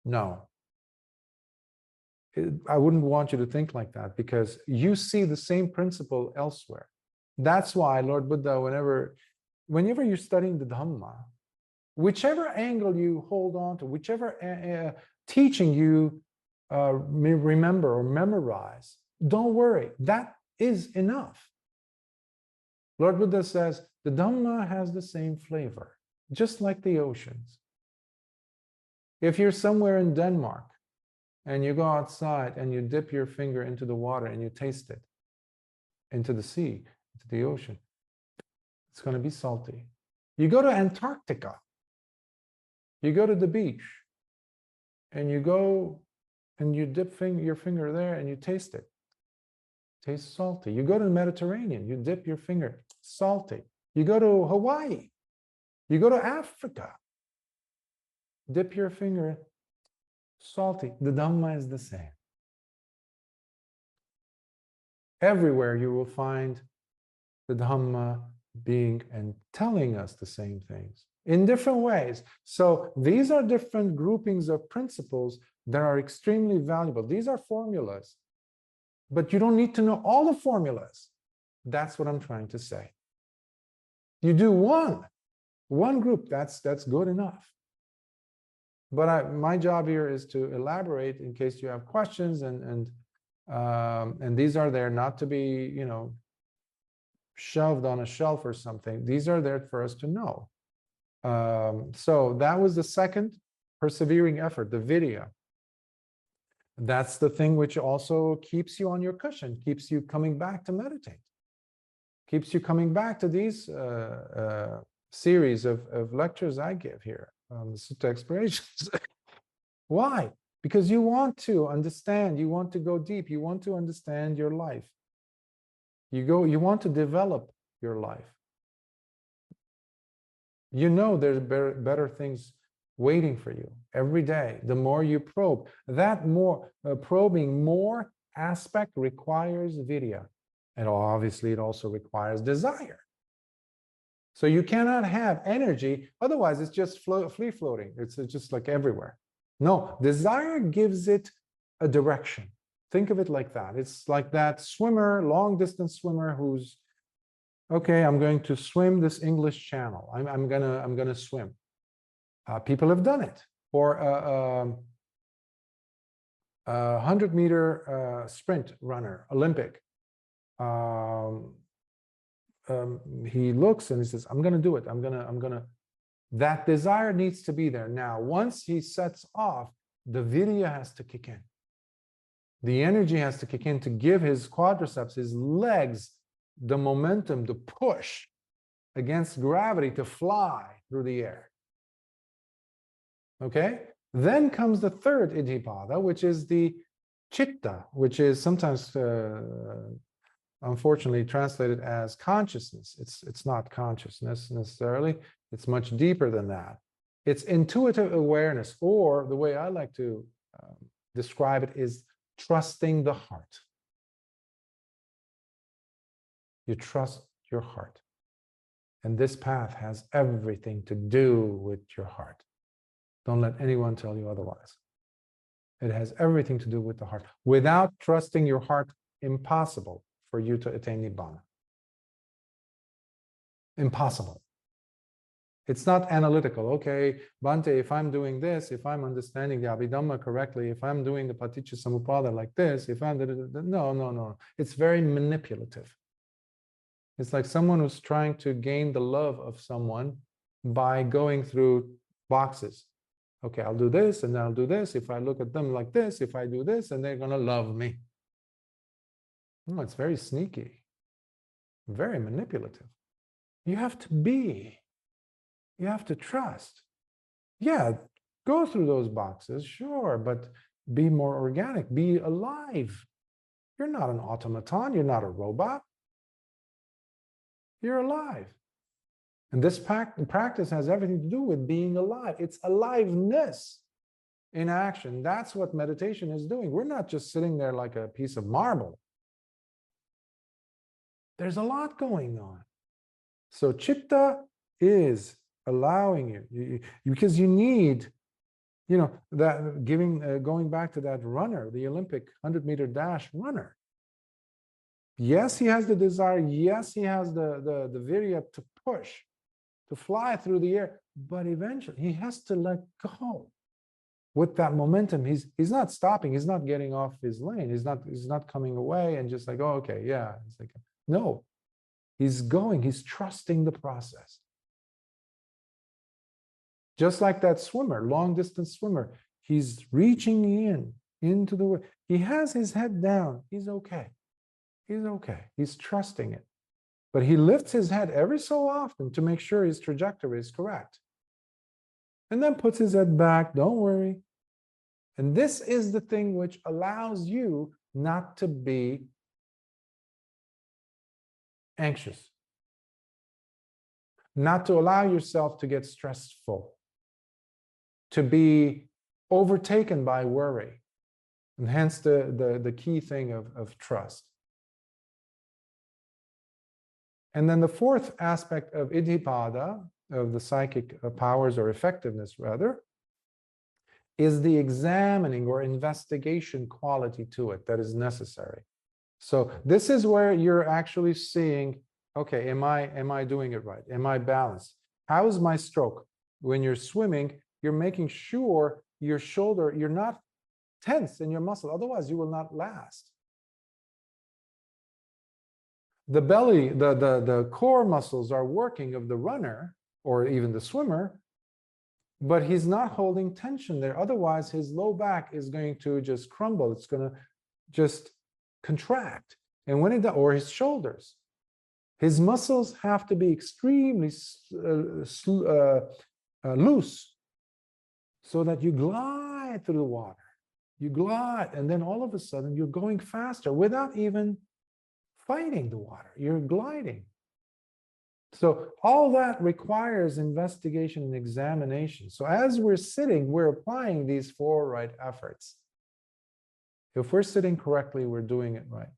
[SPEAKER 1] No. I wouldn't want you to think like that, because you see the same principle elsewhere. That's why Lord Buddha, whenever you're studying the Dhamma, whichever angle you hold on to, whichever teaching you remember or memorize, don't worry, that is enough. Lord Buddha says the Dhamma has the same flavor, just like the oceans. If you're somewhere in Denmark and you go outside and you dip your finger into the water and you taste it, into the sea, into the ocean, it's going to be salty. You go to Antarctica, you go to the beach, and you go and you dip your finger there and you taste it. Tastes salty. You go to the Mediterranean, you dip your finger, salty. You go to Hawaii, you go to Africa, dip your finger, salty. The Dhamma is the same. Everywhere you will find the Dhamma being and telling us the same things in different ways. So these are different groupings of principles that are extremely valuable. These are formulas, but you don't need to know all the formulas. That's what I'm trying to say. You do one group, that's good enough. But my job here is to elaborate in case you have questions, and these are there not to be, shoved on a shelf or something. These are there for us to know. So that was the second persevering effort, the vidya. That's the thing which also keeps you on your cushion, keeps you coming back to meditate, keeps you coming back to these series of lectures I give here on the Sutta Explorations. Why? Because you want to understand, you want to go deep, you want to understand your life. You want to develop your life. You know there's better things waiting for you every day. The more you probe, that more probing more aspect requires vidya. And obviously it also requires desire. So you cannot have energy, otherwise it's just free floating. It's just like everywhere. No, desire gives it a direction. Think of it like that. It's like that swimmer, long distance swimmer who's, okay, I'm going to swim this English Channel. I'm gonna swim. People have done it. Or a 100-meter sprint runner, Olympic. He looks and he says, I'm gonna do it. I'm gonna. That desire needs to be there. Now, once he sets off, the vidya has to kick in. The energy has to kick in to give his quadriceps, his legs, the momentum, the push against gravity to fly through the air. Okay? Then comes the third iddhipada, which is the chitta, which is sometimes unfortunately translated as consciousness. It's not consciousness necessarily. It's much deeper than that. It's intuitive awareness, or the way I like to describe it is trusting the heart. You trust your heart. And this path has everything to do with your heart. Don't let anyone tell you otherwise. It has everything to do with the heart. Without trusting your heart, impossible for you to attain Nibbana. Impossible. It's not analytical. Okay, Bhante, if I'm doing this, if I'm understanding the Abhidhamma correctly, if I'm doing the Paticca Samuppada like this, if I'm... No. It's very manipulative. It's like someone who's trying to gain the love of someone by going through boxes. Okay, I'll do this and I'll do this. If I look at them like this, if I do this, and they're going to love me. No, it's very sneaky, very manipulative. You have to be. You have to trust. Yeah, go through those boxes, sure, but be more organic, be alive. You're not an automaton, you're not a robot. You're alive. And this practice has everything to do with being alive. It's aliveness in action. That's what meditation is doing. We're not just sitting there like a piece of marble. There's a lot going on. So chitta is allowing you, because you need, that going back to that runner, the Olympic 100-meter dash runner. Yes, he has the desire. Yes, he has the virya to push, to fly through the air, but eventually he has to let go. With that momentum, he's not stopping. He's not getting off his lane. He's not coming away and just like, oh, okay, yeah. It's like, no, he's going. He's trusting the process. Just like that swimmer, long distance swimmer, he's reaching into the way. He has his head down. He's okay. He's okay. He's trusting it. But he lifts his head every so often to make sure his trajectory is correct. And then puts his head back, don't worry. And this is the thing which allows you not to be anxious, not to allow yourself to get stressful, to be overtaken by worry, and hence the key thing of trust. And then the fourth aspect of iddhipada, of the psychic powers or effectiveness rather, is the examining or investigation quality to it that is necessary. So this is where you're actually seeing, okay, am I doing it right? Am I balanced? How is my stroke? When you're swimming, you're making sure your shoulder, you're not tense in your muscle, otherwise you will not last. The belly, the core muscles are working of the runner or even the swimmer, but he's not holding tension there. Otherwise, his low back is going to just crumble. It's going to just contract. And when it does, or his shoulders, his muscles have to be extremely loose so that you glide through the water. You glide, and then all of a sudden you're going faster without even fighting the water. You're gliding. So all that requires investigation and examination. So as we're sitting, we're applying these four right efforts. If we're sitting correctly, we're doing it right.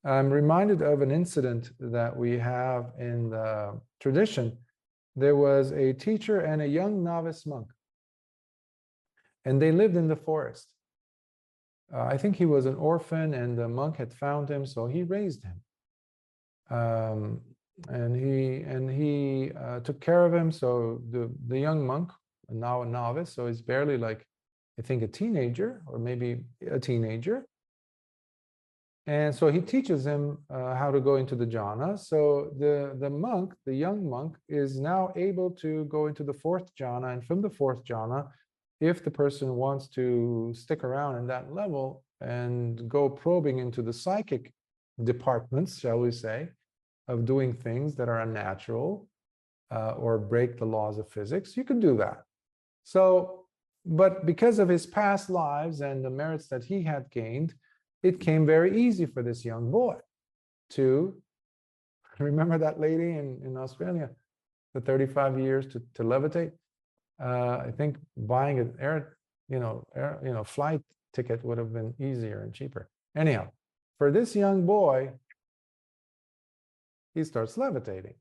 [SPEAKER 1] I'm reminded of an incident that we have in the tradition. There was a teacher and a young novice monk, and they lived in the forest. I think he was an orphan, and the monk had found him, so he raised him. And he took care of him. So the young monk, now a novice, so he's barely like, I think, a teenager or maybe a teenager. And so he teaches him how to go into the jhana. So the monk, the young monk, is now able to go into the fourth jhana, and from the fourth jhana, if the person wants to stick around in that level and go probing into the psychic departments, shall we say, of doing things that are unnatural or break the laws of physics, you can do that. So, but because of his past lives and the merits that he had gained, it came very easy for this young boy to, remember that lady in Australia, the 35 years to levitate? I think buying an flight ticket would have been easier and cheaper. Anyhow, for this young boy, he starts levitating.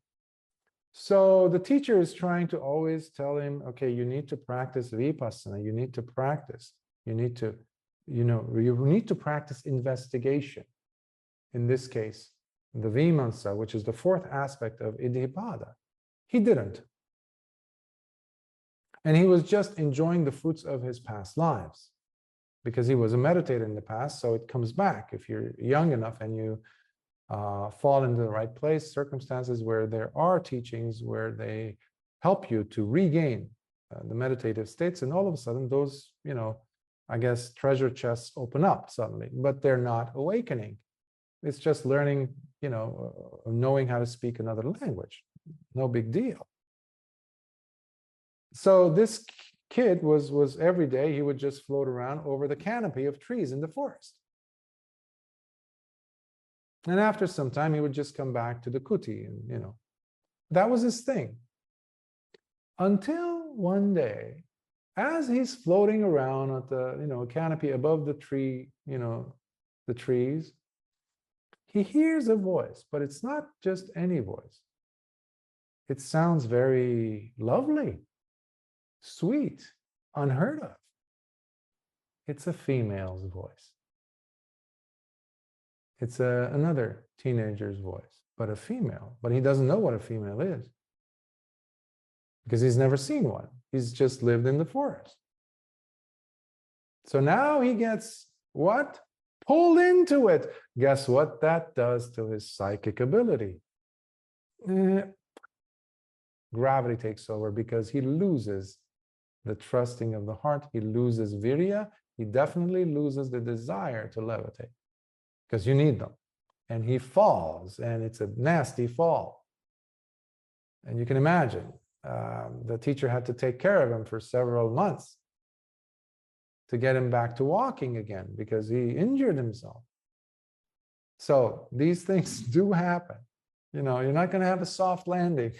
[SPEAKER 1] So the teacher is trying to always tell him, okay, you need to practice vipassana, you need to practice, you need to practice investigation. In this case, the vimamsa, which is the fourth aspect of iddhipada. He didn't. And he was just enjoying the fruits of his past lives because he was a meditator in the past, so it comes back. If you're young enough and you fall into the right place, circumstances where there are teachings where they help you to regain the meditative states, and all of a sudden those, I guess, treasure chests open up suddenly, but they're not awakening. It's just learning, knowing how to speak another language. No big deal. So this kid was every day, he would just float around over the canopy of trees in the forest. And after some time, he would just come back to the kuti, and that was his thing. Until one day, as he's floating around at the canopy above the tree, the trees, he hears a voice, but it's not just any voice. It sounds very lovely, sweet, unheard of. It's a female's voice. It's another teenager's voice, but a female. But he doesn't know what a female is because he's never seen one. He's just lived in the forest. So now he gets what? Pulled into it. Guess what that does to his psychic ability? Gravity takes over because he loses the trusting of the heart. He loses virya. He definitely loses the desire to levitate because you need them. and he falls, and it's a nasty fall. And you can imagine the teacher had to take care of him for several months to get him back to walking again because he injured himself. So these things do happen. You know, you're not going to have a soft landing.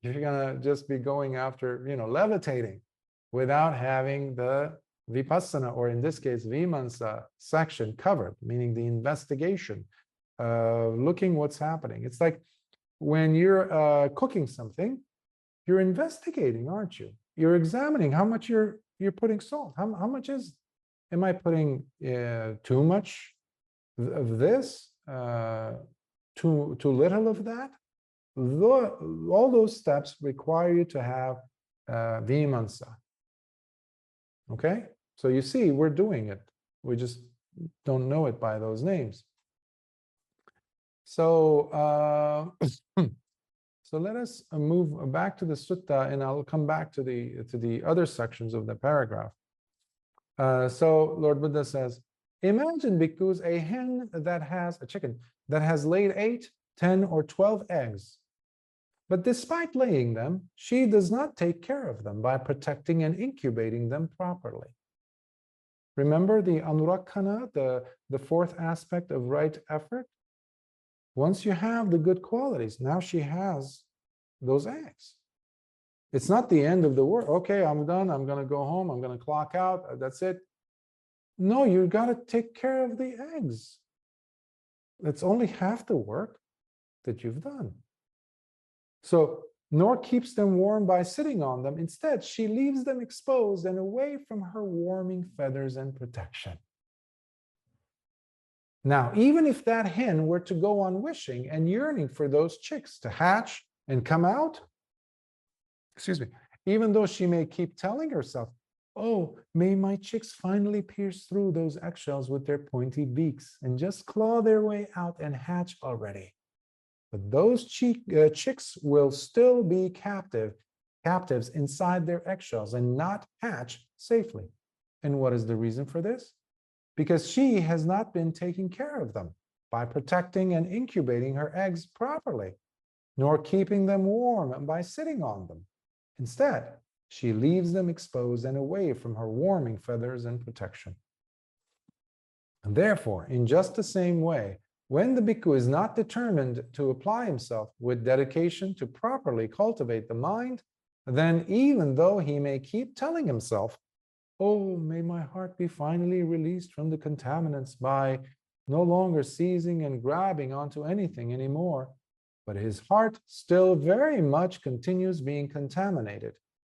[SPEAKER 1] You're going to just be going after, you know, levitating without having the vipassana, or in this case, vimamsa section covered, meaning the investigation, looking what's happening. It's like when you're cooking something, you're investigating, aren't you? You're examining how much you're putting salt. How much am I putting too much of this, too little of that? All those steps require you to have vimamsa. Okay, so you see, we're doing it. We just don't know it by those names. So, so let us move back to the sutta, and I'll come back to the other sections of the paragraph. So Lord Buddha says, imagine, bhikkhus, a hen that has a chicken that has laid 8, 10, or 12 eggs. But despite laying them, she does not take care of them by protecting and incubating them properly. Remember the anurakkhana, the fourth aspect of right effort? Once you have the good qualities, now she has those eggs. It's not the end of the world. Okay, I'm done. I'm going to go home. I'm going to clock out. That's it. No, you got to take care of the eggs. That's only half the work that you've done. So, nor keeps them warm by sitting on them. Instead, she leaves them exposed and away from her warming feathers and protection. Now, even if that hen were to go on wishing and yearning for those chicks to hatch and come out, excuse me, even though she may keep telling herself, oh, may my chicks finally pierce through those eggshells with their pointy beaks and just claw their way out and hatch already. But those chicks will still be captives inside their eggshells and not hatch safely. And what is the reason for this? Because she has not been taking care of them by protecting and incubating her eggs properly, nor keeping them warm by sitting on them. Instead, she leaves them exposed and away from her warming feathers and protection. And therefore, in just the same way, when the bhikkhu is not determined to apply himself with dedication to properly cultivate the mind, then even though he may keep telling himself, oh, may my heart be finally released from the contaminants by no longer seizing and grabbing onto anything anymore, but his heart still very much continues being contaminated,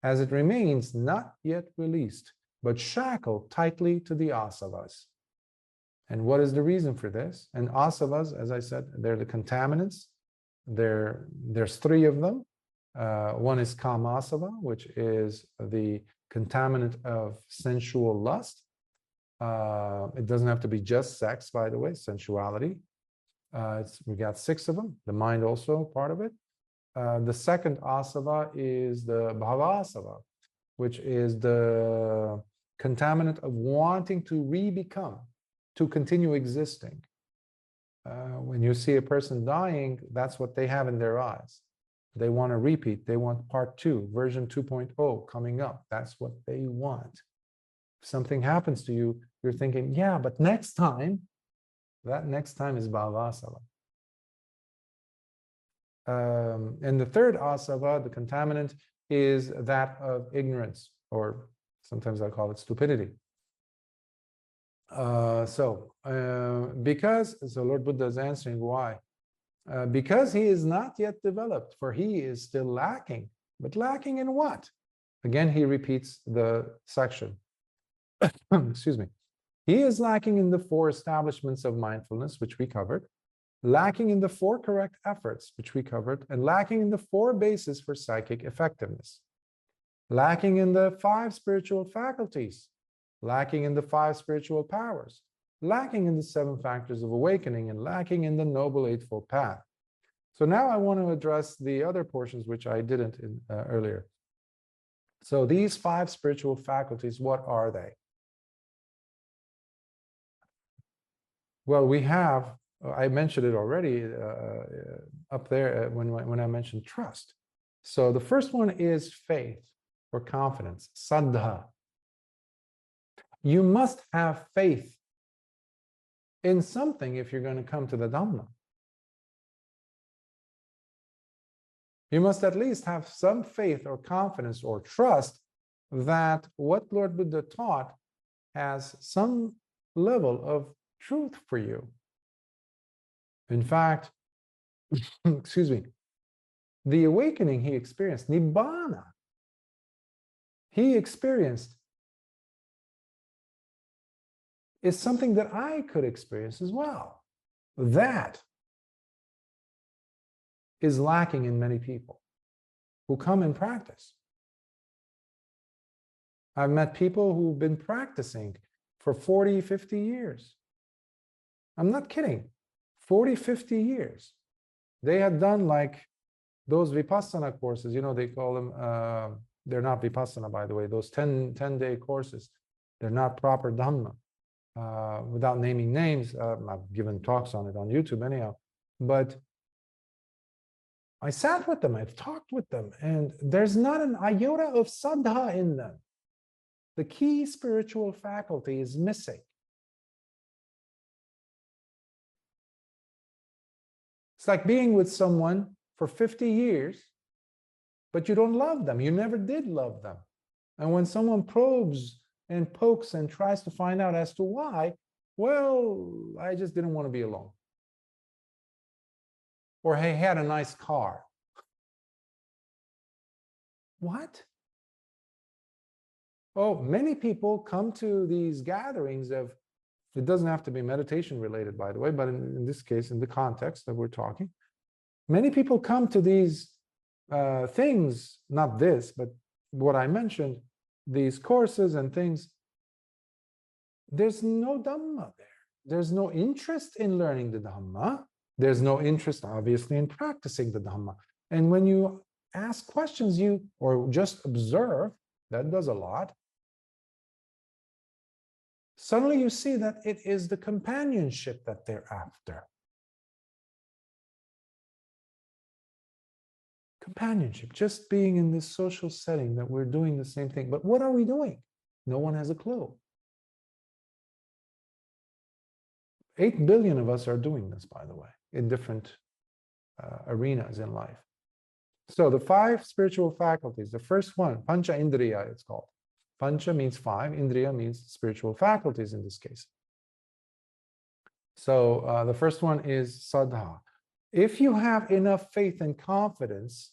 [SPEAKER 1] as it remains not yet released, but shackled tightly to the asavas. And what is the reason for this? And asavas, as I said, they're the contaminants. There's 3 of them. One is kamasava, which is the contaminant of sensual lust. It doesn't have to be just sex, by the way, sensuality. We got 6 of them, the mind also part of it. The second asava is the bhavasava, which is the contaminant of wanting to re-become, to continue existing. When you see a person dying, that's what they have in their eyes. They want to repeat. They want part 2, version 2.0 coming up. That's what they want. If something happens to you, you're thinking, yeah, but next time, that next time is bhavasava. And the third asava, the contaminant, is that of ignorance, or sometimes I call it stupidity. So Lord Buddha is answering why. Because he is not yet developed, for he is still lacking. But lacking in what? Again, he repeats the section. Excuse me. He is lacking in the 4 establishments of mindfulness, which we covered, lacking in the 4 correct efforts, which we covered, and lacking in the 4 bases for psychic effectiveness, lacking in the 5 spiritual faculties, lacking in the 5 spiritual powers, lacking in the 7 factors of awakening, and lacking in the Noble Eightfold Path. So now I want to address the other portions which I didn't earlier. So these 5 spiritual faculties, what are they? Well, we have, I mentioned it already up there when I mentioned trust. So the first one is faith or confidence, saddha. You must have faith in something if you're going to come to the Dhamma. You must at least have some faith or confidence or trust that what Lord Buddha taught has some level of truth for you. In fact, excuse me, the awakening he experienced, Nibbana, he experienced, is something that I could experience as well. That is lacking in many people who come and practice. I've met people who've been practicing for 40, 50 years. I'm not kidding. 40, 50 years. They had done like those Vipassana courses, you know, they call them, they're not Vipassana, by the way, those 10-day courses. They're not proper Dhamma. Without naming names, I've given talks on it on YouTube anyhow. But I sat with them, I've talked with them, and there's not an iota of saddha in them. The key spiritual faculty is missing. It's like being with someone for 50 years, but you don't love them. You never did love them. And when someone probes and pokes and tries to find out as to why, well, I just didn't want to be alone. Or he had a nice car. What? Oh, many people come to these gatherings of, it doesn't have to be meditation related, by the way, but in this case, in the context that we're talking, many people come to these things, not this, but what I mentioned, these courses and things. There's no Dhamma there. There's no interest in learning the Dhamma. There's no interest, obviously, in practicing the Dhamma. And when you ask questions, or just observe, that does a lot. Suddenly you see that it is the companionship that they're after. Companionship, just being in this social setting that we're doing the same thing. But what are we doing? No one has a clue. 8 billion of us are doing this, by the way, in different arenas in life. So the 5 spiritual faculties, the first one, pancha indriya, it's called. Pancha means 5, indriya means spiritual faculties in this case. So the first one is saddha. If you have enough faith and confidence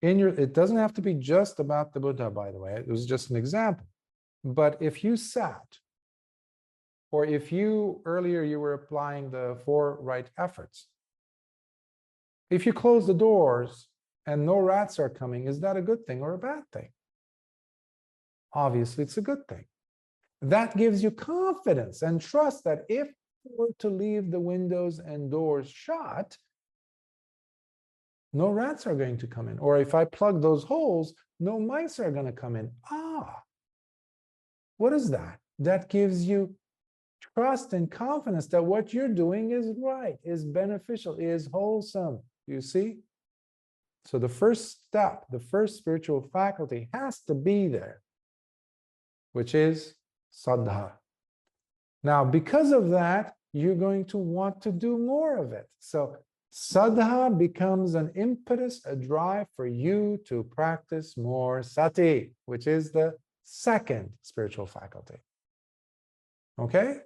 [SPEAKER 1] in it doesn't have to be just about the Buddha, by the way, it was just an example. But if you sat, or if earlier you were applying the 4 right efforts, if you close the doors and no rats are coming, is that a good thing or a bad thing? Obviously, it's a good thing. That gives you confidence and trust that if you were to leave the windows and doors shut, no rats are going to come in. Or if I plug those holes, no mice are going to come in. What is that? That gives you trust and confidence that what you're doing is right, is beneficial, is wholesome. You see? So the first step, the first spiritual faculty has to be there, which is saddha. Now, because of that, you're going to want to do more of it. So saddha becomes an impetus, a drive for you to practice more sati, which is the second spiritual faculty. Okay?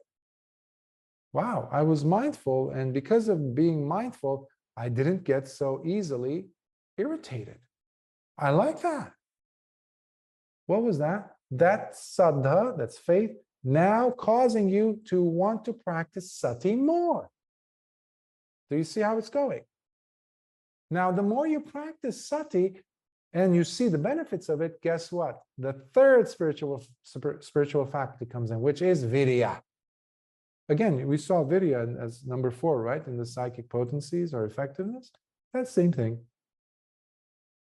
[SPEAKER 1] Wow, I was mindful, and because of being mindful, I didn't get so easily irritated. I like that. What was that? That's saddha, that's faith, now causing you to want to practice sati more. Do you see how it's going? Now, the more you practice sati and you see the benefits of it, guess what? The third spiritual faculty comes in, which is virya. Again, we saw virya as number 4, right? In the psychic potencies or effectiveness. That's the same thing.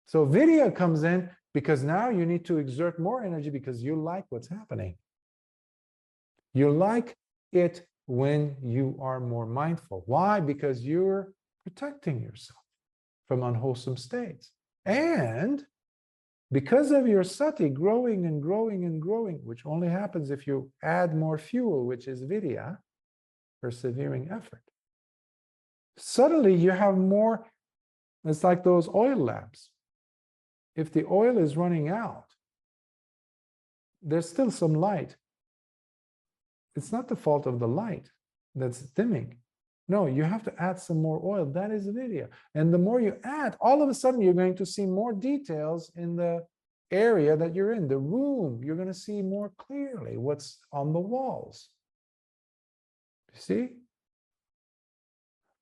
[SPEAKER 1] So virya comes in because now you need to exert more energy because you like what's happening. You like it when you are more mindful. Why? Because you're protecting yourself from unwholesome states. And because of your sati growing and growing and growing, which only happens if you add more fuel, which is vidya, persevering effort, suddenly you have more. It's like those oil lamps. If the oil is running out, there's still some light. It's not the fault of the light that's dimming. No, you have to add some more oil. That is vidya. And the more you add, all of a sudden you're going to see more details in the area that you're in, the room. You're going to see more clearly what's on the walls. You see?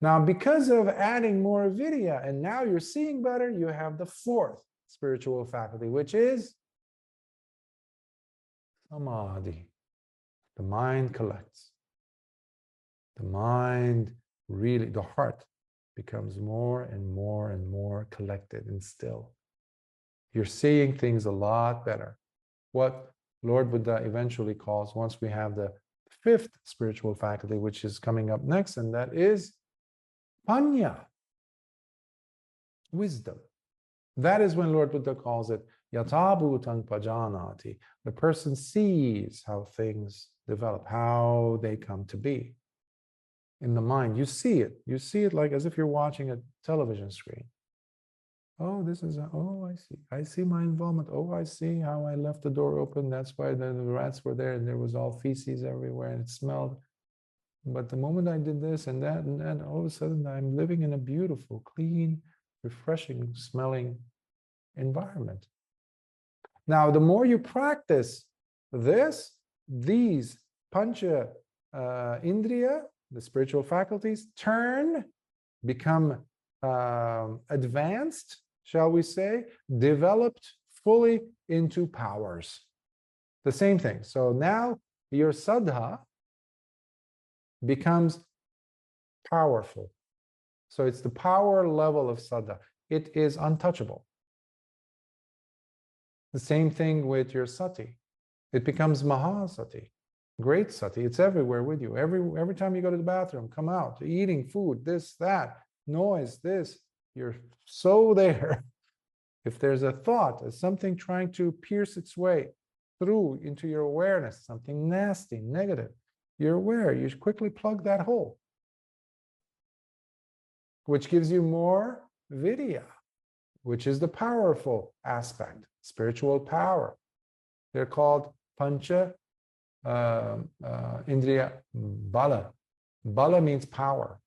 [SPEAKER 1] Now, because of adding more vidya, and now you're seeing better, you have the fourth spiritual faculty, which is samadhi. The mind collects. The mind really, the heart becomes more and more and more collected and still. You're seeing things a lot better. What Lord Buddha eventually calls, once we have the fifth spiritual faculty, which is coming up next, and that is panya, wisdom. That is when Lord Buddha calls it yatha bhutang pajanati. The person sees how things develop, how they come to be. In the mind, you see it. You see it like as if you're watching a television screen. Oh, this is, oh, I see. I see my involvement. Oh, I see how I left the door open. That's why the rats were there and there was all feces everywhere and it smelled. But the moment I did this and that, all of a sudden I'm living in a beautiful, clean, refreshing smelling environment. Now, the more you practice this, these pancha indriya, the spiritual faculties, become advanced, shall we say, developed fully into powers. The same thing. So now your saddha becomes powerful. So it's the power level of saddha. It is untouchable. The same thing with your sati. It becomes mahasati, great sati. It's everywhere with you. Every time you go to the bathroom, come out, eating food, this, that, noise, this, you're so there. If there's a thought, there's something trying to pierce its way through into your awareness, something nasty, negative, you're aware, you quickly plug that hole, which gives you more vidya, which is the powerful aspect, spiritual power. They're called pancha indriya bala. Bala means power.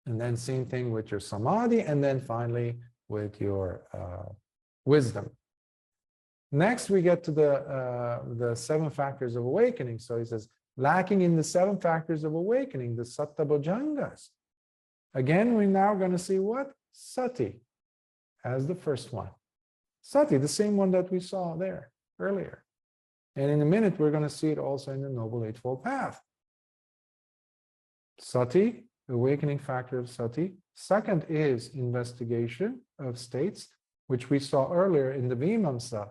[SPEAKER 1] And then same thing with your samadhi, and then finally with your wisdom. Next, we get to the seven factors of awakening. So he says, lacking in the seven factors of awakening, the satta bhojangas. Again, we're now going to see what? Sati as the first one. Sati, the same one that we saw there earlier. And in a minute, we're going to see it also in the Noble Eightfold Path. Sati, awakening factor of sati. Second is investigation of states, which we saw earlier in the Vimamsa.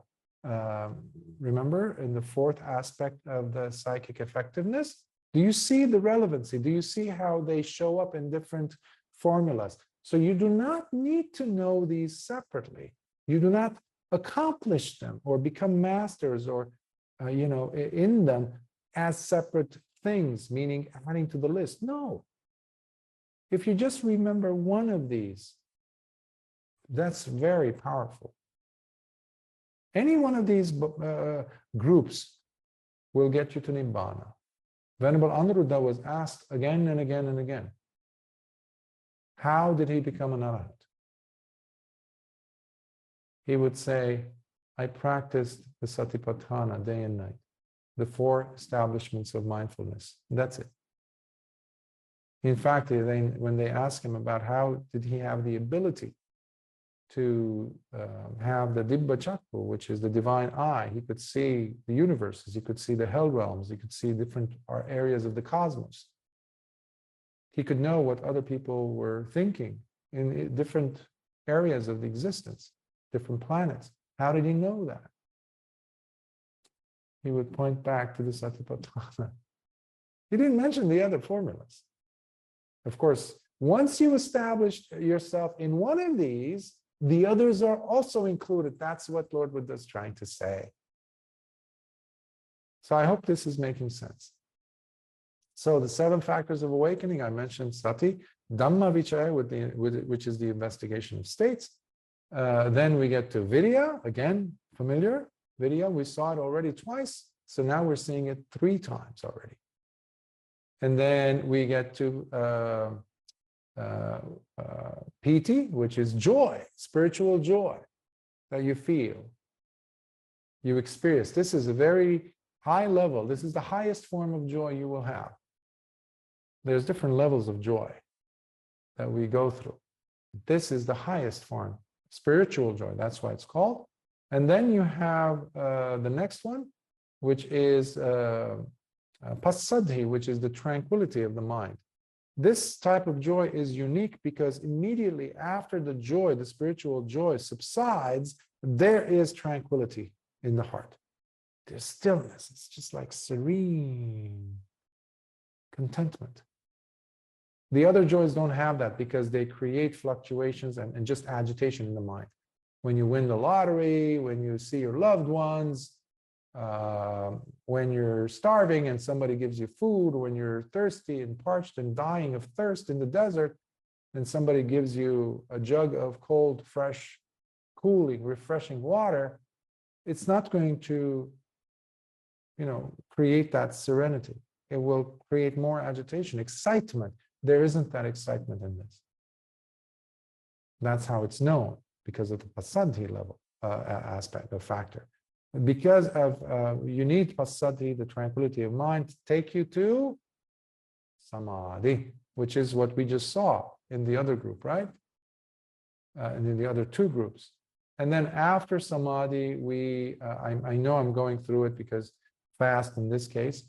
[SPEAKER 1] Remember, in the fourth aspect of the psychic effectiveness, do you see the relevancy? Do you see how they show up in different formulas? So you do not need to know these separately. You do not accomplish them or become masters or, in them as separate things, meaning adding to the list. No. If you just remember one of these, that's very powerful. Any one of these groups will get you to Nibbana. Venerable Anuruddha was asked again and again and again, how did he become an arahant? He would say, I practiced the Satipatthana day and night, the four establishments of mindfulness. That's it. In fact, when they ask him about how did he have the ability to have the Dibba Chakku, which is the divine eye, he could see the universes, he could see the hell realms, he could see different areas of the cosmos. He could know what other people were thinking in different areas of the existence, different planets. How did he know that? He would point back to the Satipatthana. He didn't mention the other formulas. Of course, once you establish yourself in one of these, the others are also included. That's what Lord Buddha is trying to say. So I hope this is making sense. So the 7 factors of awakening, I mentioned sati, Dhamma Vichaya, which is the investigation of states. Then we get to Vidya, again, familiar. Vidya, we saw it already twice. So now we're seeing it 3 times already. And then we get to Piti, which is joy, spiritual joy that you feel, you experience. This is a very high level. This is the highest form of joy you will have. There's different levels of joy that we go through. This is the highest form, spiritual joy. That's why it's called. And then you have the next one, which is Passaddhi, which is the tranquility of the mind. This type of joy is unique because immediately after the joy, the spiritual joy subsides, there is tranquility in the heart. There's stillness. It's just like serene contentment. The other joys don't have that because they create fluctuations and just agitation in the mind. When you win the lottery, when you see your loved ones, when you're starving and somebody gives you food, when you're thirsty and parched and dying of thirst in the desert, and somebody gives you a jug of cold, fresh, cooling, refreshing water, it's not going to, create that serenity. It will create more agitation, excitement. There isn't that excitement in this. That's how it's known, because of the passaddhi level aspect, the factor. Because of you need passaddhi, the tranquility of mind, to take you to samadhi, which is what we just saw in the other group, right? And in the other 2 groups. And then after samadhi, I know I'm going through it because fast in this case,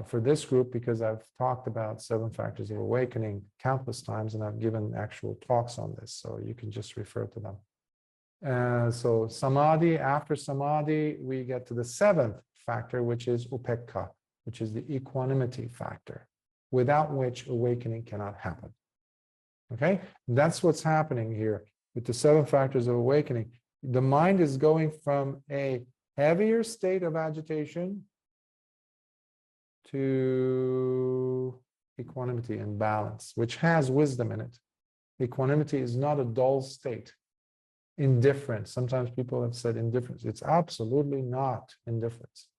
[SPEAKER 1] for this group, because I've talked about 7 factors of awakening countless times, and I've given actual talks on this, so you can just refer to them. So samadhi, after samadhi, we get to the 7th factor, which is upekkha, which is the equanimity factor, without which awakening cannot happen. Okay, that's what's happening here with the 7 factors of awakening. The mind is going from a heavier state of agitation to equanimity and balance, which has wisdom in it. Equanimity is not a dull state. Indifference. Sometimes people have said indifference. It's absolutely not indifference.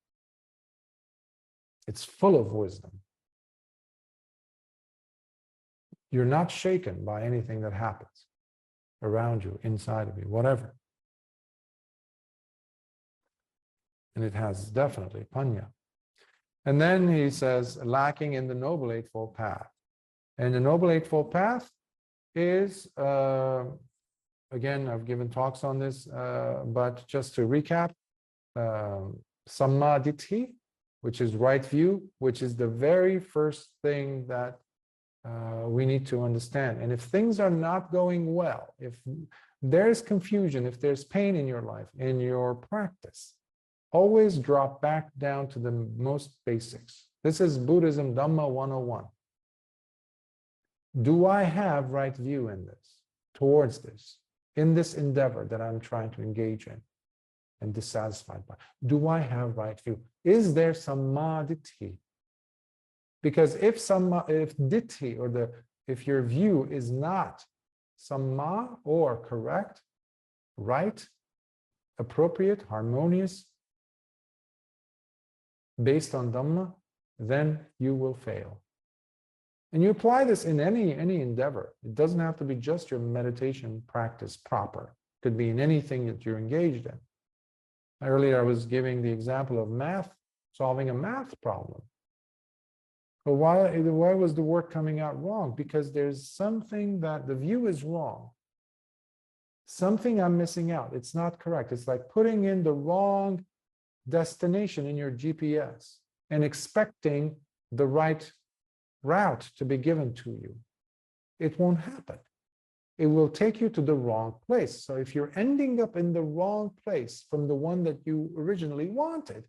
[SPEAKER 1] It's full of wisdom. You're not shaken by anything that happens around you, inside of you, whatever. And it has definitely panya. And then he says, lacking in the Noble Eightfold Path. And the Noble Eightfold Path is, again, I've given talks on this, but just to recap, Sammaditthi, which is right view, which is the very first thing that we need to understand. And if things are not going well, if there's confusion, if there's pain in your life, in your practice, always drop back down to the most basics. This is Buddhism Dhamma 101. Do I have right view in this, towards this, in this endeavor that I'm trying to engage in and dissatisfied by? Do I have right view? Is there sammaditthi? Because if ditthi, or if your view is not samma, or correct, right, appropriate, harmonious, based on Dhamma, then you will fail. And you apply this in any endeavor. It doesn't have to be just your meditation practice proper. It could be in anything that you're engaged in. Earlier, I was giving the example of math, solving a math problem. But why was the work coming out wrong? Because there's something that the view is wrong. Something I'm missing out. It's not correct. It's like putting in the wrong destination in your GPS and expecting the right route to be given to you. It won't happen. It will take you to the wrong place. So if you're ending up in the wrong place from the one that you originally wanted,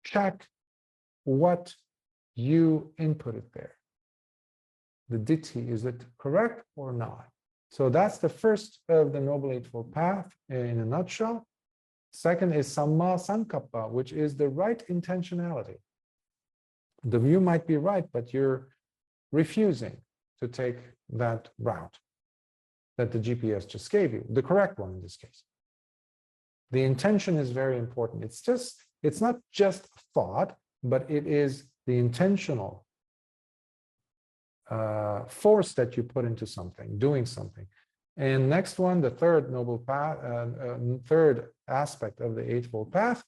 [SPEAKER 1] check what you input it there. The ditti, is it correct or not? So that's the first of the Noble Eightfold Path in a nutshell. Second is samma sankappa, which is the right intentionality. The view might be right, but you're refusing to take that route that the GPS just gave you, the correct one in this case. The intention is very important. It's not just a thought, but it is the intentional force that you put into something, doing something. And next one, the third noble path, third aspect of the Eightfold Path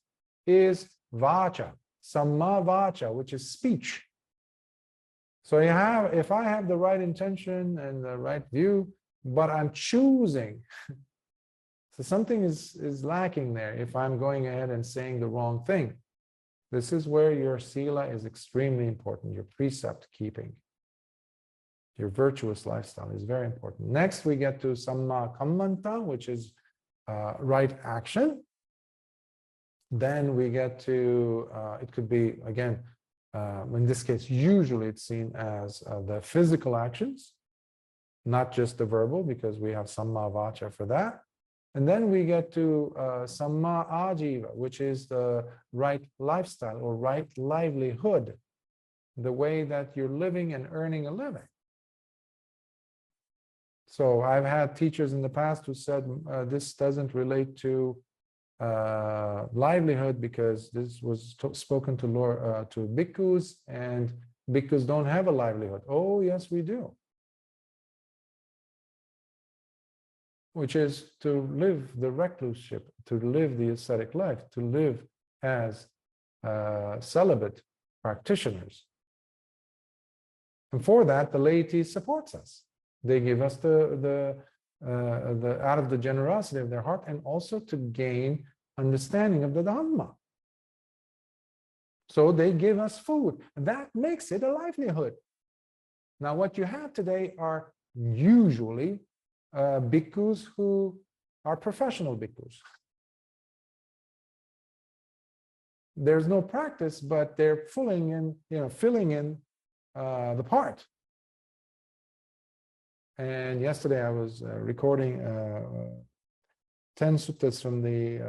[SPEAKER 1] is vacha, samma vacha, which is speech. So if I have the right intention and the right view, but I'm choosing, so something is lacking there if I'm going ahead and saying the wrong thing. This is where your sila is extremely important, your precept keeping. Your virtuous lifestyle is very important. Next, we get to samma kammanta, which is right action. Then we get to, it could be, again, in this case, usually it's seen as the physical actions, not just the verbal, because we have samma vacha for that. And then we get to samma ajiva, which is the right lifestyle or right livelihood, the way that you're living and earning a living. So I've had teachers in the past who said this doesn't relate to livelihood because this was spoken to bhikkhus, and bhikkhus don't have a livelihood. Oh, yes, we do. Which is to live the recluseship, to live the ascetic life, to live as celibate practitioners. And for that, the laity supports us. They give us the out of the generosity of their heart, and also to gain understanding of the Dhamma. So they give us food. That makes it a livelihood. Now, what you have today are usually bhikkhus who are professional bhikkhus. There's no practice, but they're filling in the part. And yesterday I was recording 10 suttas from the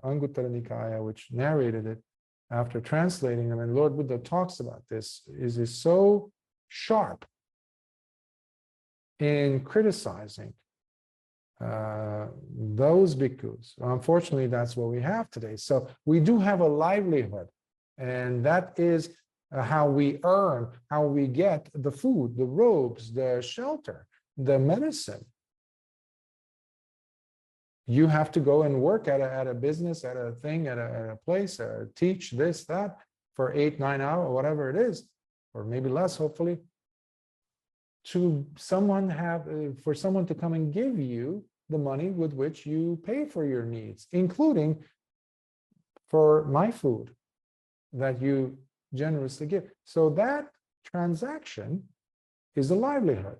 [SPEAKER 1] Anguttara Nikāya, which narrated it after translating them. And Lord Buddha talks about this, is so sharp in criticizing those bhikkhus. Unfortunately, that's what we have today. So we do have a livelihood, and that is how we earn, how we get the food, the robes, the shelter, the medicine. You have to go and work at a business, at a thing, at a place, teach this, that for 8-9 hours, whatever it is, or maybe less, hopefully, for someone to come and give you the money with which you pay for your needs, including for my food that you generously give. So that transaction is a livelihood.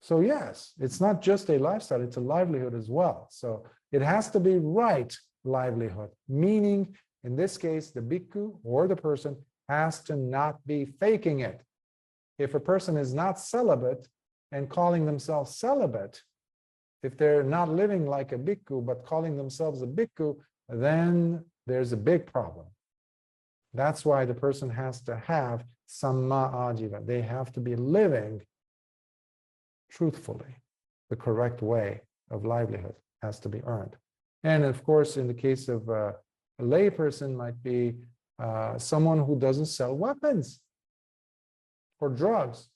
[SPEAKER 1] So yes, it's not just a lifestyle, it's a livelihood as well. So it has to be right livelihood, meaning in this case, the bhikkhu or the person has to not be faking it. If a person is not celibate and calling themselves celibate, if they're not living like a bhikkhu but calling themselves a bhikkhu, then there's a big problem. That's why the person has to have samma ajiva. They have to be living truthfully. The correct way of livelihood has to be earned. And of course, in the case of a lay person, might be someone who doesn't sell weapons or drugs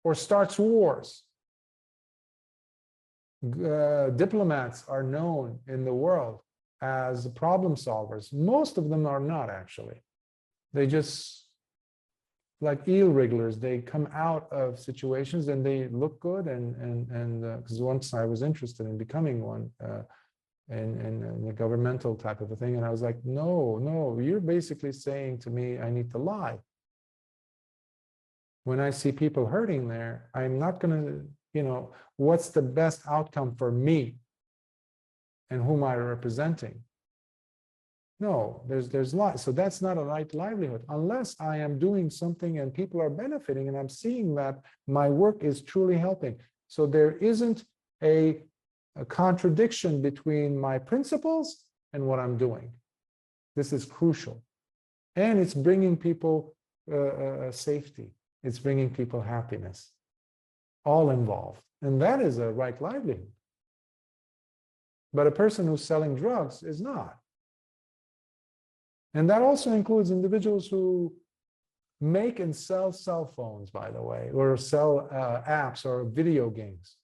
[SPEAKER 1] or starts wars. Diplomats are known in the world as problem solvers. Most of them are not, actually. They just, like eel wrigglers, they come out of situations and they look good, and because once I was interested in becoming one in a governmental type of a thing, and I was like, no, you're basically saying to me I need to lie. When I see people hurting there, I'm not going to, what's the best outcome for me and whom I'm representing? No, there's life. So that's not a right livelihood unless I am doing something and people are benefiting and I'm seeing that my work is truly helping. So there isn't a contradiction between my principles and what I'm doing. This is crucial. And it's bringing people safety. It's bringing people happiness, all involved. And that is a right livelihood. But a person who's selling drugs is not. And that also includes individuals who make and sell cell phones, by the way, or sell apps or video games.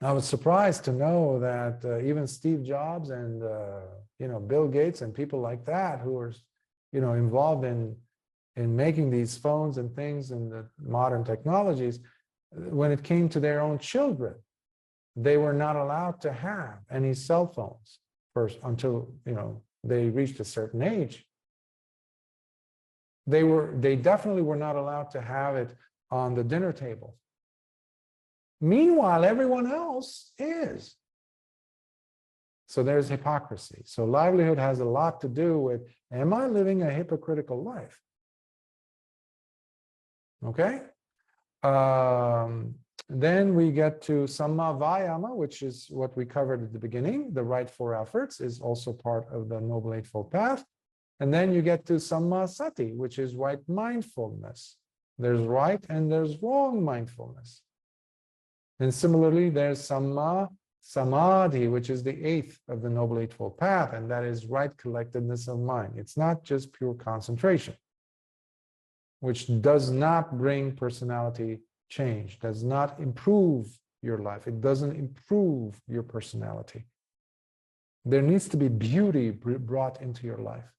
[SPEAKER 1] I was surprised to know that even Steve Jobs and Bill Gates and people like that who are involved in making these phones and things and the modern technologies, when it came to their own children, they were not allowed to have any cell phones first until they reached a certain age. They definitely were not allowed to have it on the dinner table. Meanwhile, everyone else is. So there's hypocrisy. So livelihood has a lot to do with, am I living a hypocritical life? Okay. Then we get to Samma Vayama, which is what we covered at the beginning. The right four efforts is also part of the Noble Eightfold Path. And then you get to Samma Sati, which is right mindfulness. There's right and there's wrong mindfulness. And similarly, there's Samma Samadhi, which is the eighth of the Noble Eightfold Path, and that is right collectedness of mind. It's not just pure concentration, which does not bring personality change, does not improve your life. It doesn't improve your personality. There needs to be beauty brought into your life,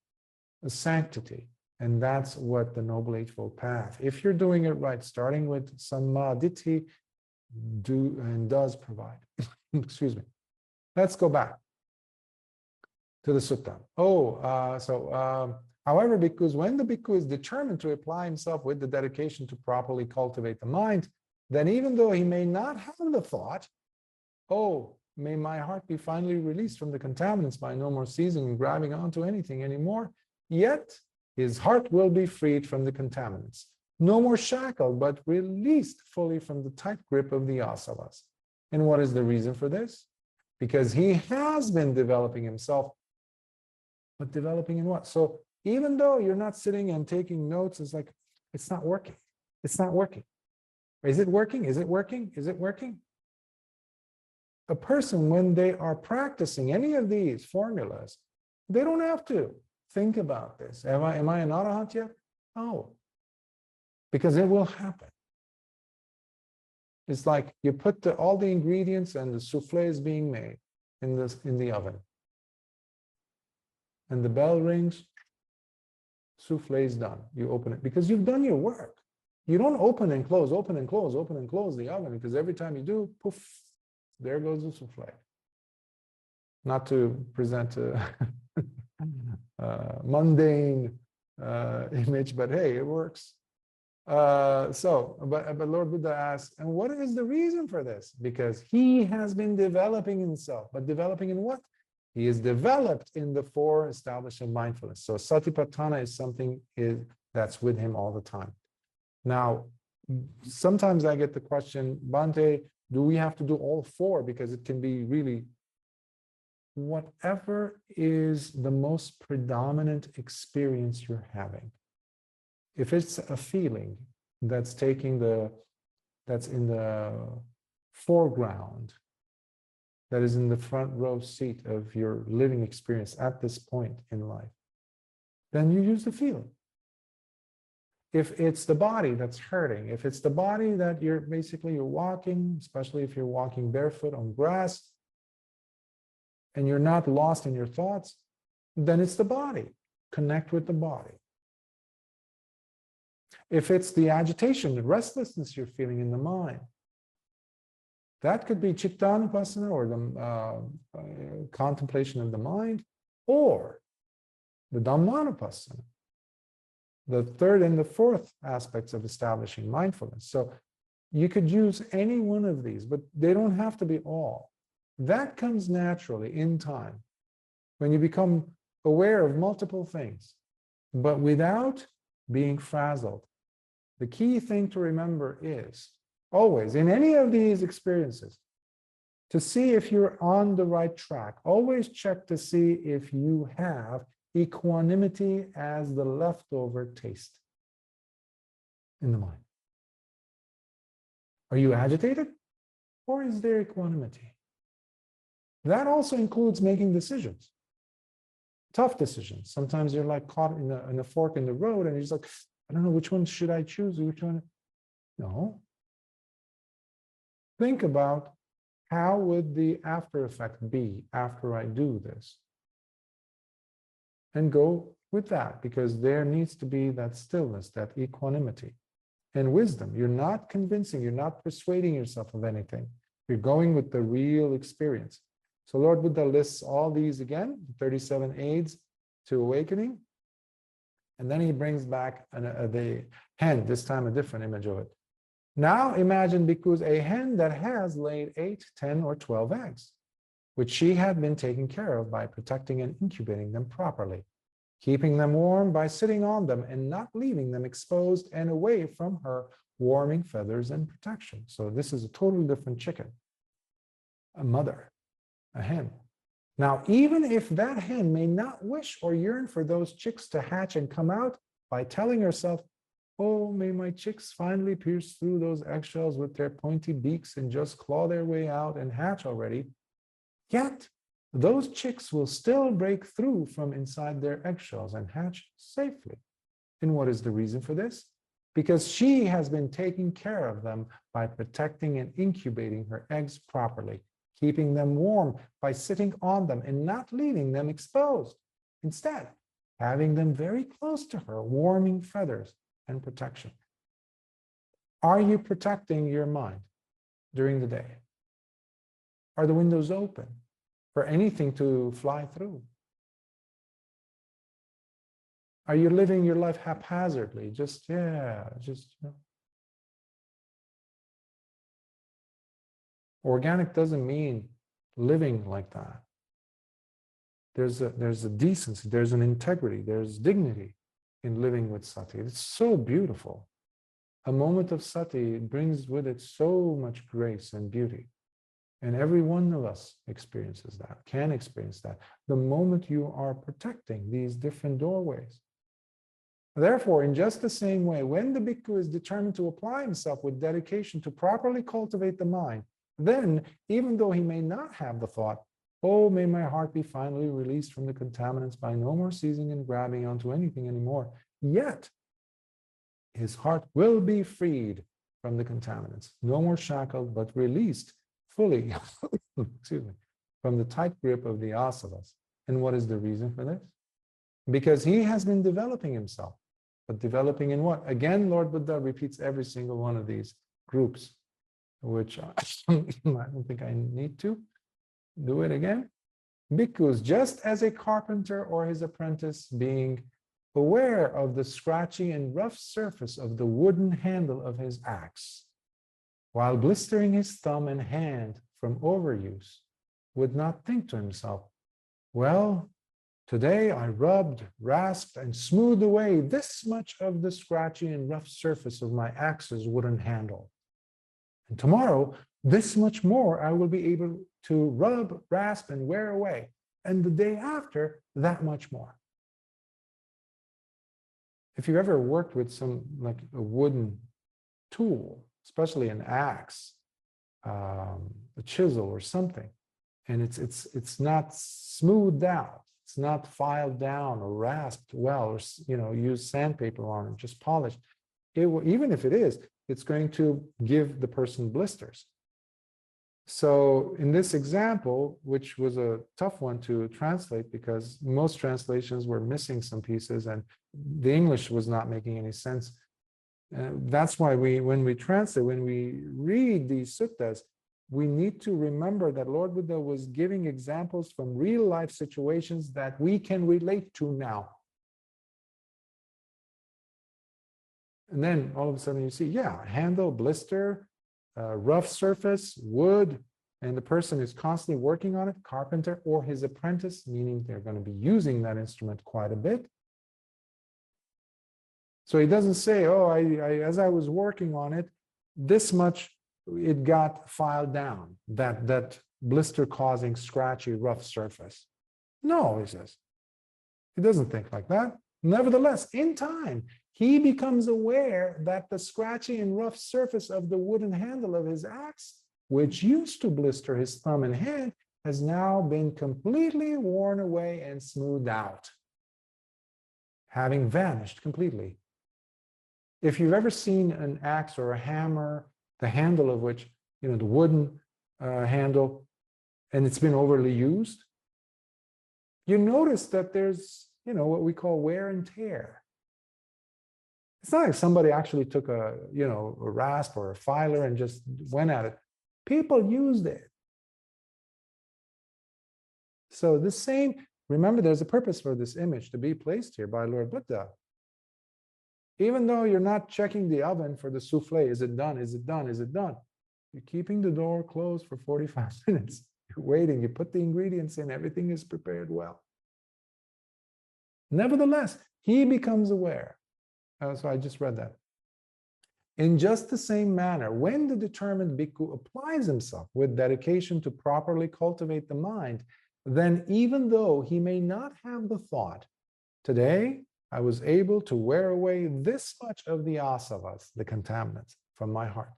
[SPEAKER 1] a sanctity, and that's what the Noble Eightfold Path, if you're doing it right, starting with Samadhi, does provide. Excuse me. Let's go back to the sutta. However, because when the bhikkhu is determined to apply himself with the dedication to properly cultivate the mind, then even though he may not have the thought, oh, may my heart be finally released from the contaminants by no more seizing and grabbing onto anything anymore, yet his heart will be freed from the contaminants. No more shackled, but released fully from the tight grip of the asavas. And what is the reason for this? Because he has been developing himself, but developing in what? So even though you're not sitting and taking notes, it's like, it's not working. It's not working. Is it working? Is it working? Is it working? A person, when they are practicing any of these formulas, they don't have to think about this. Am I an arahant yet? No. Because it will happen. It's like you put all the ingredients and the souffle is being made in the oven. And the bell rings, souffle is done. You open it because you've done your work. You don't open and close, open and close, open and close the oven, because every time you do, poof, there goes the souffle. Not to present a mundane image, but hey, it works. But Lord Buddha asks, and what is the reason for this? Because he has been developing himself, but developing in what? He is developed in the four establishments of mindfulness. So satipatthana is something that's with him all the time. Now, sometimes I get the question, Bhante, do we have to do all four? Because it can be really whatever is the most predominant experience you're having. If it's a feeling that's in the foreground, that is in the front row seat of your living experience at this point in life, then you use the feeling. If it's the body that's hurting, if it's the body that you're walking, especially if you're walking barefoot on grass, and you're not lost in your thoughts, then it's the body. Connect with the body. If it's the agitation, the restlessness you're feeling in the mind, that could be Chittanupassana or the contemplation of the mind, or the Dhammanupassana, the third and the fourth aspects of establishing mindfulness. So you could use any one of these, but they don't have to be all. That comes naturally in time. When you become aware of multiple things, but without being frazzled. The key thing to remember is always, in any of these experiences, to see if you're on the right track. Always check to see if you have equanimity as the leftover taste in the mind. Are you agitated, or is there equanimity? That also includes making decisions, tough decisions. Sometimes you're like caught in a fork in the road, and you're just like, I don't know, which one should I choose? Which one? No. Think about, how would the after effect be after I do this? And go with that, because there needs to be that stillness, that equanimity and wisdom. You're not convincing, you're not persuading yourself of anything. You're going with the real experience. So Lord Buddha lists all these again, 37 aids to awakening. And then he brings back the hen, this time a different image of it. Now imagine, bhikkhus, a hen that has laid 8, 10, or 12 eggs, which she had been taking care of by protecting and incubating them properly, keeping them warm by sitting on them and not leaving them exposed and away from her warming feathers and protection. So this is a totally different chicken, a mother, a hen. Now, even if that hen may not wish or yearn for those chicks to hatch and come out, by telling herself, oh, may my chicks finally pierce through those eggshells with their pointy beaks and just claw their way out and hatch already, yet those chicks will still break through from inside their eggshells and hatch safely. And what is the reason for this? Because she has been taking care of them by protecting and incubating her eggs properly, keeping them warm by sitting on them and not leaving them exposed. Instead, having them very close to her, warming feathers and protection. Are you protecting your mind during the day? Are the windows open for anything to fly through? Are you living your life haphazardly? Just, you know. Organic doesn't mean living like that. There's a decency, there's an integrity, there's dignity in living with sati. It's so beautiful. A moment of sati brings with it so much grace and beauty. And every one of us experiences that, can experience that, the moment you are protecting these different doorways. Therefore, in just the same way, when the bhikkhu is determined to apply himself with dedication to properly cultivate the mind, then, even though he may not have the thought, oh, may my heart be finally released from the contaminants by no more seizing and grabbing onto anything anymore, yet his heart will be freed from the contaminants, no more shackled, but released fully excuse me, from the tight grip of the asavas. And what is the reason for this? Because he has been developing himself. But developing in what? Again, Lord Buddha repeats every single one of these groups, which I don't think I need to do it again. Bhikkhus, just as a carpenter or his apprentice, being aware of the scratchy and rough surface of the wooden handle of his axe, while blistering his thumb and hand from overuse, would not think to himself, well, today I rubbed, rasped, and smoothed away this much of the scratchy and rough surface of my axe's wooden handle. And tomorrow, this much more I will be able to rub, rasp, and wear away. And the day after, that much more. If you've ever worked with some, like a wooden tool, especially an axe, a chisel or something, and it's not smoothed out, it's not filed down or rasped well, or use sandpaper on it, just polished. It will, even if it is, it's going to give the person blisters. So in this example, which was a tough one to translate because most translations were missing some pieces and the English was not making any sense. That's why when we translate, when we read these suttas, we need to remember that Lord Buddha was giving examples from real life situations that we can relate to now. And then all of a sudden you see, yeah, handle, blister, rough surface, wood, and the person is constantly working on it, carpenter or his apprentice, meaning they're going to be using that instrument quite a bit. So he doesn't say, oh, as I was working on it, this much it got filed down, that blister causing scratchy, rough surface. No, he says. He doesn't think like that. Nevertheless, in time, he becomes aware that the scratchy and rough surface of the wooden handle of his axe, which used to blister his thumb and hand, has now been completely worn away and smoothed out, having vanished completely. If you've ever seen an axe or a hammer, the handle of which, the wooden handle, and it's been overly used, you notice that there's, what we call wear and tear. It's not like somebody actually took a rasp or a filer and just went at it. People used it. So the same, remember, there's a purpose for this image to be placed here by Lord Buddha. Even though you're not checking the oven for the souffle, is it done? Is it done? Is it done? You're keeping the door closed for 45 minutes. You're waiting, you put the ingredients in, everything is prepared well. Nevertheless, he becomes aware. So I just read that. In just the same manner, when the determined bhikkhu applies himself with dedication to properly cultivate the mind, then even though he may not have the thought, today I was able to wear away this much of the asavas, the contaminants, from my heart.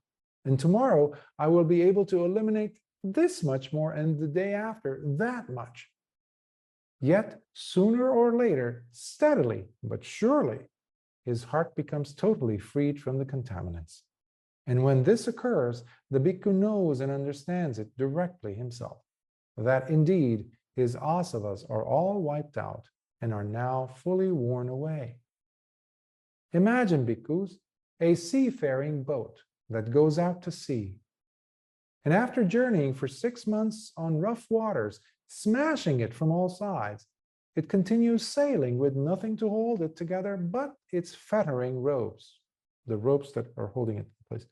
[SPEAKER 1] And tomorrow I will be able to eliminate this much more, and the day after that much. Yet sooner or later, steadily but surely, his heart becomes totally freed from the contaminants. And when this occurs, the bhikkhu knows and understands it directly himself, that indeed his asavas are all wiped out and are now fully worn away. Imagine, bhikkhus, a seafaring boat that goes out to sea. And after journeying for 6 months on rough waters, smashing it from all sides, it continues sailing with nothing to hold it together but its fettering ropes, the ropes that are holding it in place.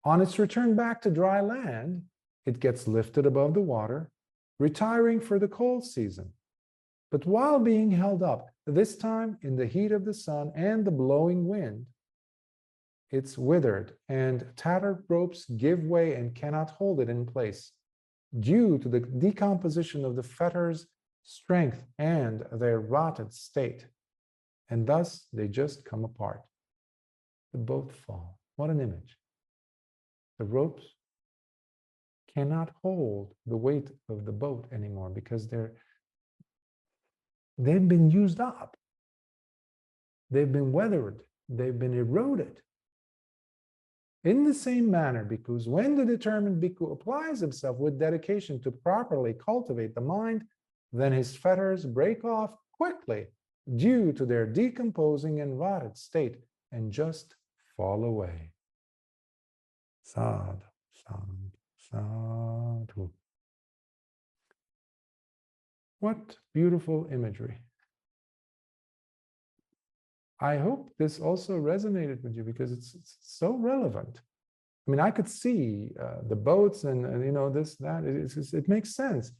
[SPEAKER 1] On its return back to dry land, it gets lifted above the water, retiring for the cold season. But while being held up, this time in the heat of the sun and the blowing wind, it's withered, and tattered ropes give way and cannot hold it in place, due to the decomposition of the fetters' strength and their rotted state. And thus they just come apart. The boat fall. What an image. The ropes cannot hold the weight of the boat anymore because they've been used up. They've been weathered. They've been eroded. In the same manner, bhikkhus, when the determined bhikkhu applies himself with dedication to properly cultivate the mind, then his fetters break off quickly due to their decomposing and rotted state and just fall away. Sadhu, sadhu, sadhu. What beautiful imagery. I hope this also resonated with you because it's so relevant. I mean, I could see the boats and this, that. It makes sense.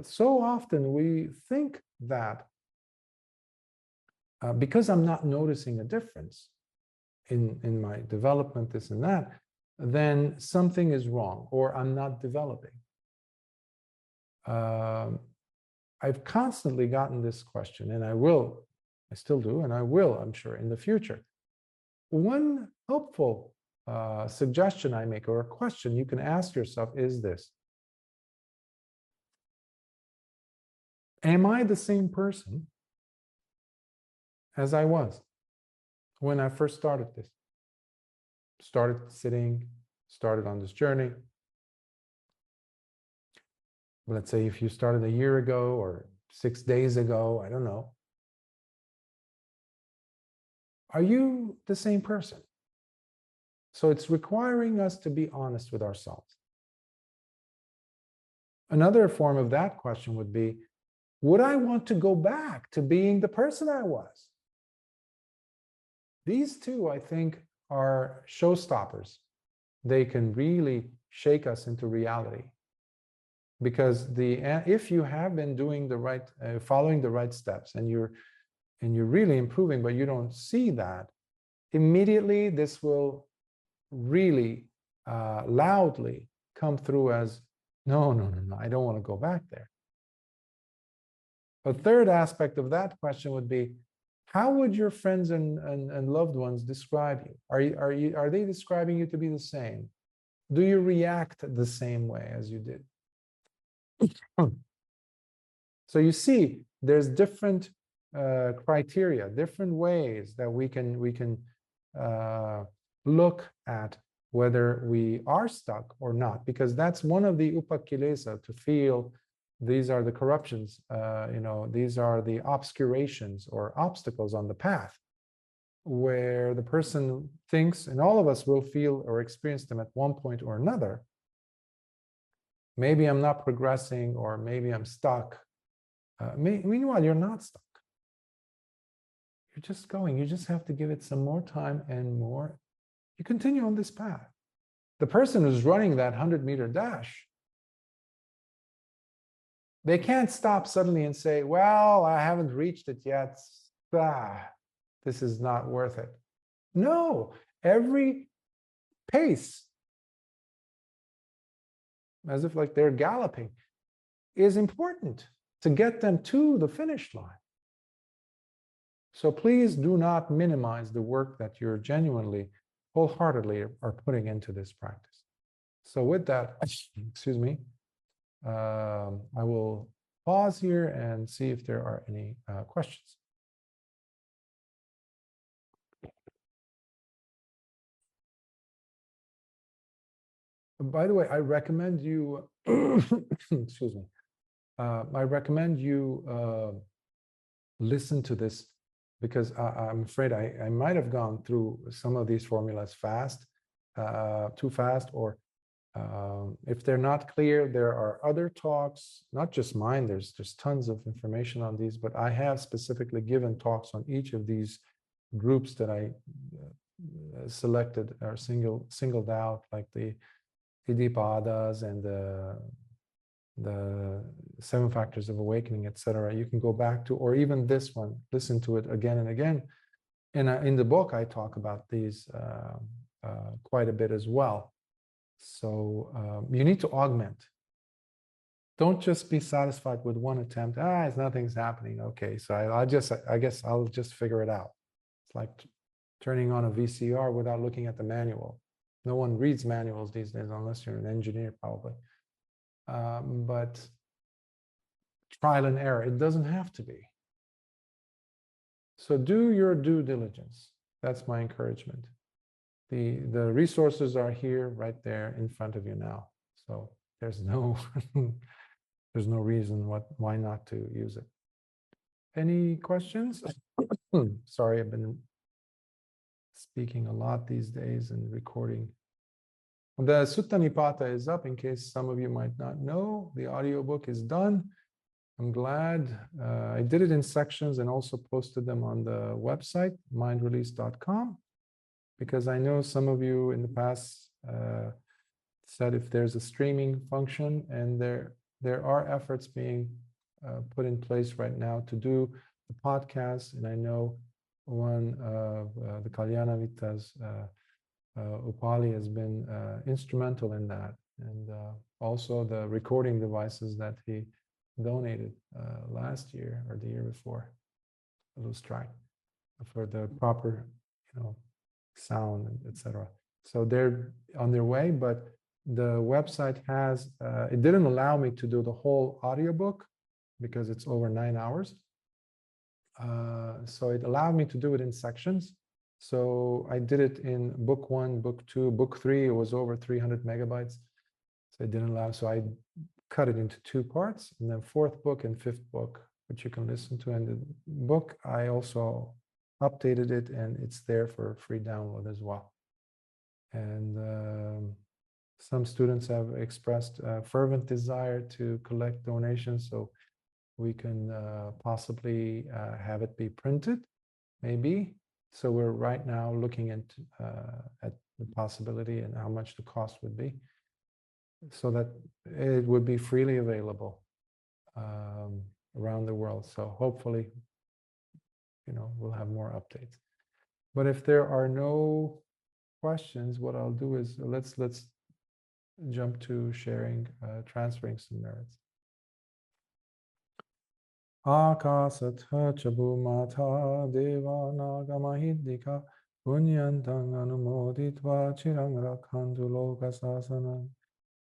[SPEAKER 1] So often we think that because I'm not noticing a difference in my development, this and that, then something is wrong or I'm not developing. I've constantly gotten this question, and I still do, and I will, I'm sure, in the future. One helpful suggestion I make, or a question you can ask yourself, is this: am I the same person as I was when I first started this? Started sitting, started on this journey. Let's say if you started a year ago or 6 days ago, I don't know. Are you the same person? So it's requiring us to be honest with ourselves. Another form of that question would be, would I want to go back to being the person I was? These two, I think, are showstoppers. They can really shake us into reality. Because if you have been doing the right, following the right steps, and you're really improving, but you don't see that, immediately this will really loudly come through as, no, I don't want to go back there. A third aspect of that question would be, how would your friends and loved ones describe you? Are they describing you to be the same? Do you react the same way as you did? So you see, there's different criteria, different ways that we can look at whether we are stuck or not, because that's one of the upakilesa, to feel these are the corruptions, these are the obscurations or obstacles on the path, where the person thinks, and all of us will feel or experience them at one point or another, maybe I'm not progressing, or maybe I'm stuck. Meanwhile, you're not stuck. You're just going. You just have to give it some more time and more. You continue on this path. The person who's running that 100-meter dash, they can't stop suddenly and say, well, I haven't reached it yet. This is not worth it. No, every pace, as if like they're galloping, is important to get them to the finish line. So please do not minimize the work that you're genuinely, wholeheartedly are putting into this practice. So with that, excuse me, I will pause here and see if there are any questions. By the way, I recommend you, excuse me, I recommend you listen to this, because I'm afraid I might have gone through some of these formulas too fast, or if they're not clear, there are other talks, not just mine, there's tons of information on these, but I have specifically given talks on each of these groups that I selected or singled out, like the Iddhipadas and the 7 factors of awakening, etc. You can go back to, or even this one, listen to it again and again. In the book, I talk about these quite a bit as well. So you need to augment. Don't just be satisfied with one attempt. Nothing's happening. Okay, so I guess I'll just figure it out. It's like turning on a VCR without looking at the manual. No one reads manuals these days unless you're an engineer, probably. But trial and error, it doesn't have to be. So do your due diligence. That's my encouragement. The resources are here, right there in front of you now. So there's no there's no reason why not to use it. Any questions? Sorry, I've been speaking a lot these days and recording. The Sutta Nipata is up, in case some of you might not know. The audiobook is done. I'm glad. I did it in sections and also posted them on the website, mindrelease.com, because I know some of you in the past said if there's a streaming function, and there are efforts being put in place right now to do the podcast. And I know one of the Kalyana Vitta's Upali has been instrumental in that, and also the recording devices that he donated last year or the year before, I lose track, for the proper, sound, etc. So they're on their way, but the website has, it didn't allow me to do the whole audiobook because it's over 9 hours. So it allowed me to do it in sections. So I did it in book 1, book 2, book 3, it was over 300 megabytes. So it didn't allow, so I cut it into 2 parts, and then 4th book and 5th book, which you can listen to. And the book, I also updated it, and it's there for free download as well. And some students have expressed a fervent desire to collect donations, so we can possibly have it be printed, maybe. So we're right now looking at the possibility and how much the cost would be. so that it would be freely available around the world. So hopefully, we'll have more updates. But if there are no questions, what I'll do is let's jump to sharing, transferring some merits. Akasatha chabumata deva nagamahidika punyantang anumoditva chirang rakhantu loka sasanam.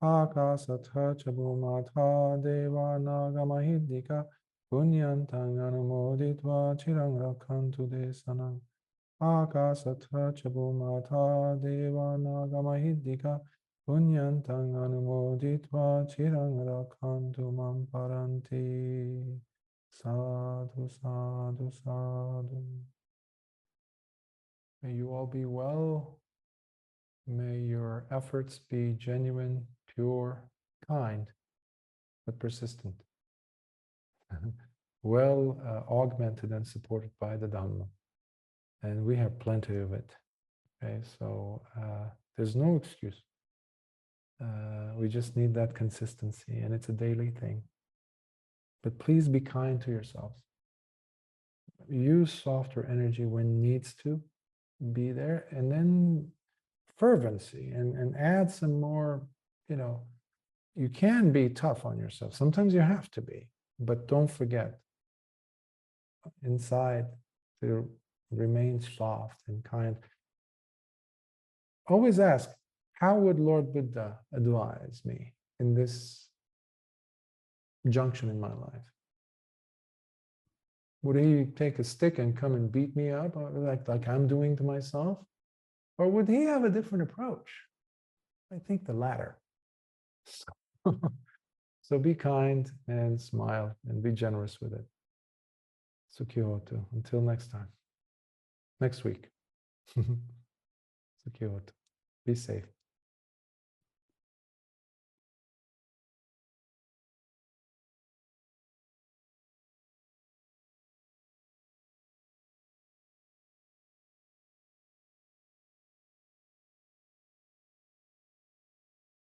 [SPEAKER 1] Akasatha chabumata deva nagamahidika punyantang anumoditva chirang rakhantu desanam. Akasatha chabumata deva nagamahidika punyantang anumoditva chirang rakhantu mam paranti. Sadhu, sadhu, sadhu. May you all be well. May your efforts be genuine, pure, kind, but persistent. Well augmented and supported by the Dhamma. And we have plenty of it. Okay, so there's no excuse. We just need that consistency, and it's a daily thing. But please be kind to yourselves. Use softer energy when needs to be there, and then fervency, and add some more, you can be tough on yourself. Sometimes you have to be, but don't forget inside to remain soft and kind. Always ask, how would Lord Buddha advise me in this junction in my life? Would he take a stick and come and beat me up like I'm doing to myself? Or would he have a different approach? I think the latter. So be kind and smile and be generous with it. Sukhihotu. Until next time. Next week. Sukhihotu. Be safe.